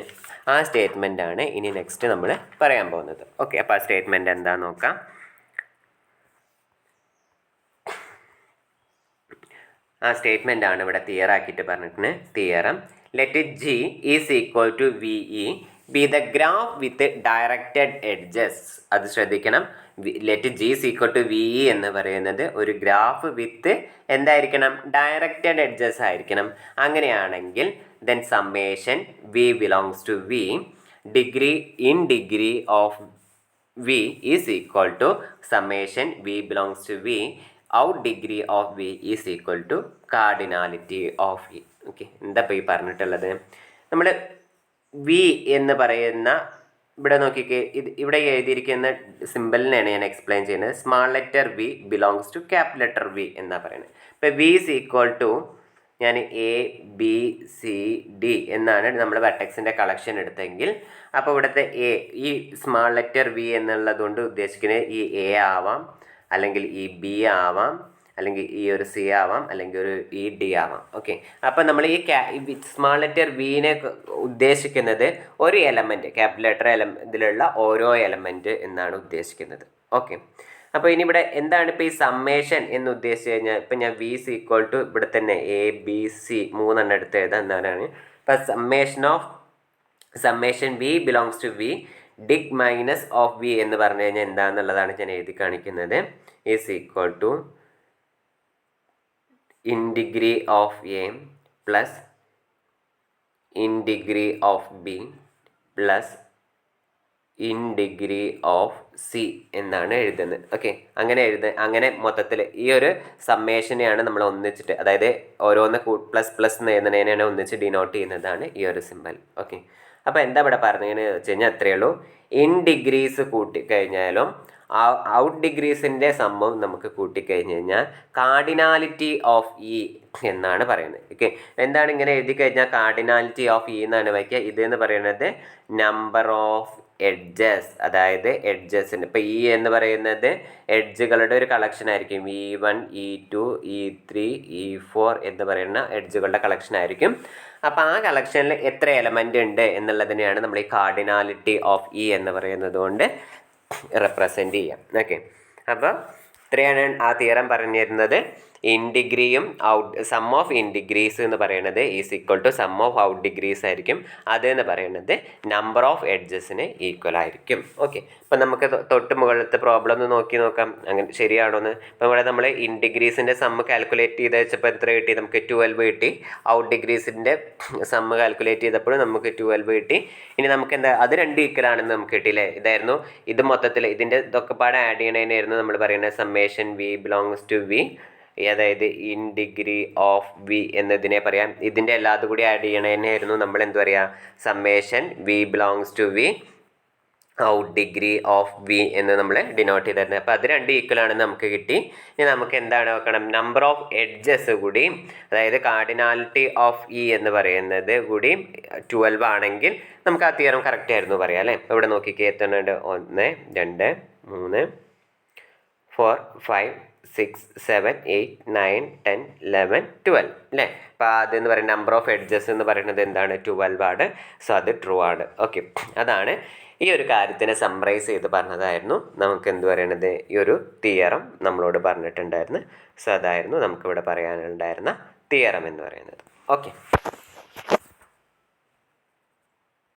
ആ സ്റ്റേറ്റ്മെൻ്റാണ് ഇനി നെക്സ്റ്റ് നമ്മൾ പറയാൻ പോകുന്നത്. ഓക്കെ. അപ്പോൾ ആ സ്റ്റേറ്റ്മെൻറ്റ് എന്താണെന്ന് നോക്കാം. ആ സ്റ്റേറ്റ്മെൻ്റ് ആണ് ഇവിടെ തിയർ ആക്കിയിട്ട് പറഞ്ഞിട്ടുണ്ട്. Theorem let G is equal to V E be the graph with directed edges. അത് ശ്രദ്ധിക്കണം. Let G is equal to V E എന്ന് പറയുന്നത് ഒരു ഗ്രാഫ് വിത്ത് എന്തായിരിക്കണം? ഡയറക്റ്റഡ് എഡ്ജസ് ആയിരിക്കണം. അങ്ങനെയാണെങ്കിൽ then summation v belongs to V degree of v is equal to summation v belongs to V out degree of v is equal to cardinality of V. Okay. എന്താ ഇപ്പോൾ ഈ പറഞ്ഞിട്ടുള്ളത്? നമ്മൾ V എന്ന് പറയുന്ന ഇവിടെ നോക്കിക്കേ, ഇവിടെ എഴുതിയിരിക്കുന്ന സിമ്പിളിനെയാണ് ഞാൻ എക്സ്പ്ലെയിൻ ചെയ്യുന്നത്. Small letter v belongs to cap letter V എന്നാ പറയുന്നത്. ഇപ്പോൾ വി ഈസ് ഈക്വൽ ടു ഞാൻ ABCD എന്നാണ് നമ്മൾ വെർട്ടെക്സിൻ്റെ കളക്ഷൻ എടുത്തെങ്കിൽ, അപ്പോൾ ഇവിടുത്തെ ഈ സ്മാൾ ലെറ്റർ വി എന്നുള്ളത് കൊണ്ട് ഉദ്ദേശിക്കുന്നത് ഈ A ആവാം, അല്ലെങ്കിൽ ഈ B ആവാം, അല്ലെങ്കിൽ ഈ ഒരു C ആവാം, അല്ലെങ്കിൽ ഒരു ഈ D ആവാം. ഓക്കെ. അപ്പോൾ നമ്മൾ ഈ സ്മാൾ ലെറ്റർ വിനെ ഉദ്ദേശിക്കുന്നത് ഒരു എലമെൻറ്റ്, ക്യാപിറ്റൽ ലെറ്റർ ഇതിലുള്ള ഓരോ എലമെൻറ്റ് എന്നാണ് ഉദ്ദേശിക്കുന്നത്. ഓക്കെ. അപ്പോൾ ഇനി ഇവിടെ എന്താണ് ഇപ്പോൾ ഈ സമ്മേഷൻ എന്ന് ഉദ്ദേശിച്ച് കഴിഞ്ഞാൽ, ഇപ്പം ഞാൻ വി ഈസ് ഈക്വൽ ടു ഇവിടെ തന്നെ ABC 3 എണ്ണം എടുത്ത് എഴുതാൻ എന്നാണ്. ഇപ്പം summation v belongs to V deg minus of V എന്ന് പറഞ്ഞു കഴിഞ്ഞാൽ എന്താണെന്നുള്ളതാണ് ഞാൻ എഴുതി കാണിക്കുന്നത്. Is equal to in degree of A plus in degree of B plus in degree of C എന്നാണ് എഴുതുന്നത്. ഓക്കെ. അങ്ങനെ മൊത്തത്തിൽ ഈ ഒരു സമ്മേഷനെയാണ് നമ്മൾ ഒന്നിച്ചിട്ട്, അതായത് ഓരോന്ന് പ്ലസ് എന്ന് എഴുതുന്നതിനാണ് ഒന്നിച്ച് ഡിനോട്ട് ചെയ്യുന്നതാണ് ഈ ഒരു സിമ്പൽ. ഓക്കെ. അപ്പോൾ എന്താ ഇവിടെ പറഞ്ഞതെന്ന് വെച്ച് കഴിഞ്ഞാൽ അത്രയേ ഉള്ളൂ. ഇൻ ഡിഗ്രീസ് കൂട്ടിക്കഴിഞ്ഞാലും ഔട്ട് ഡിഗ്രീസിൻ്റെ സമ്മം നമുക്ക് കൂട്ടിക്കഴിഞ്ഞ് കഴിഞ്ഞാൽ കാർഡിനാലിറ്റി ഓഫ് ഇ എന്നാണ് പറയുന്നത്. ഓക്കെ. എന്താണ് ഇങ്ങനെ എഴുതി കഴിഞ്ഞാൽ കാർഡിനാലിറ്റി ഓഫ് ഇ എന്നാണ് വയ്ക്കുക. ഇതെന്ന് പറയുന്നത് നമ്പർ ഓഫ് എഡ്ജസ്, അതായത് എഡ്ജസിൻ്റെ, ഇപ്പോൾ ഇ എന്ന് പറയുന്നത് എഡ്ജുകളുടെ ഒരു കളക്ഷൻ ആയിരിക്കും. E1 E2 E3 E4 എന്ന് പറയുന്ന എഡ്ജുകളുടെ കളക്ഷൻ ആയിരിക്കും. അപ്പോൾ ആ കളക്ഷനിൽ എത്ര എലമെൻ്റ് ഉണ്ട് എന്നുള്ളതിനെയാണ് നമ്മൾ ഈ കാർഡിനാലിറ്റി ഓഫ് ഇ എന്ന് പറയുന്നത് കൊണ്ട് റെപ്രസെൻ്റ് ചെയ്യാം. ഓക്കെ. അപ്പോൾ ഇത്രയാണ് ആ തിയറം പറഞ്ഞു തരുന്നത്. ഇൻ ഡിഗ്രിയും സം ഓഫ് ഇൻ ഡിഗ്രീസ് എന്ന് പറയുന്നത് is equal to sum of out degrees ആയിരിക്കും. അതെന്ന് പറയുന്നത് നമ്പർ ഓഫ് എഡ്ജസിന് ഈക്വൽ ആയിരിക്കും. ഓക്കെ, അപ്പം നമുക്ക് തൊട്ട് മുകളിലത്തെ പ്രോബ്ലം ഒന്ന് നോക്കാം അങ്ങനെ ശരിയാണോ എന്ന്. ഇപ്പം ഇവിടെ നമ്മൾ ഇൻ ഡിഗ്രീസിൻ്റെ സമ്മ് കാൽക്കുലേറ്റ് ചെയ്ത് വെച്ചപ്പോൾ എത്ര കിട്ടി? നമുക്ക് 12 കിട്ടി. ഔട്ട് ഡിഗ്രീസിൻ്റെ സമ്മ് കാൽക്കുലേറ്റ് ചെയ്തപ്പോൾ നമുക്ക് 12 കിട്ടി. ഇനി നമുക്ക് എന്താ, അത് 2 ഈക്വൽ ആണെന്ന് നമുക്ക് കിട്ടിയില്ലേ? ഇതായിരുന്നു ഇത് മൊത്തത്തിൽ ഇതിൻ്റെ ഇതൊക്കെ പാടെ ആഡ് ചെയ്യണതിനായിരുന്നു നമ്മൾ പറയുന്നത് summation v belongs to V, അതായത് ഇൻ ഡിഗ്രി ഓഫ് വി എന്നതിനെ പറയാം. ഇതിൻ്റെ എല്ലാതും കൂടി ആഡ് ചെയ്യണതിനായിരുന്നു നമ്മൾ എന്ത് പറയുക, summation v belongs to V out degree of V എന്ന് നമ്മൾ ഡിനോട്ട് ചെയ്തിരുന്നത്. അപ്പോൾ അത് 2 ഈക്വൽ ആണെന്ന് നമുക്ക് കിട്ടി. ഇനി നമുക്ക് എന്താണ് നോക്കണം, നമ്പർ ഓഫ് എഡ്ജസ് കൂടി, അതായത് കാർഡിനാലിറ്റി ഓഫ് ഇ എന്ന് പറയുന്നത് കൂടി 12 ആണെങ്കിൽ നമുക്ക് ആ തിയറം കറക്റ്റ് ആയിരുന്നു പറയാം അല്ലേ. ഇവിടെ നോക്കിക്കേ എത്തുന്നുണ്ട് 1 2 3 4 5 6 7 8 9 10 11 12 അല്ലേ. അപ്പോൾ അതെന്ന് പറയുന്നത് നമ്പർ ഓഫ് എഡ്ജസ് എന്ന് പറയുന്നത് എന്താണ്, 12 ആണ്. സോ അത് ട്രൂ ആണ്. ഓക്കെ, അതാണ് ഈ ഒരു കാര്യത്തിനെ സമ്മറൈസ് ചെയ്ത് പറഞ്ഞതായിരുന്നു നമുക്ക് എന്ത് പറയണത്, ഈ ഒരു തിയറം നമ്മളോട് പറഞ്ഞിട്ടുണ്ടായിരുന്നു. സോ അതായിരുന്നു നമുക്കിവിടെ പറയാനുണ്ടായിരുന്ന തിയറം എന്ന് പറയുന്നത്. ഓക്കെ.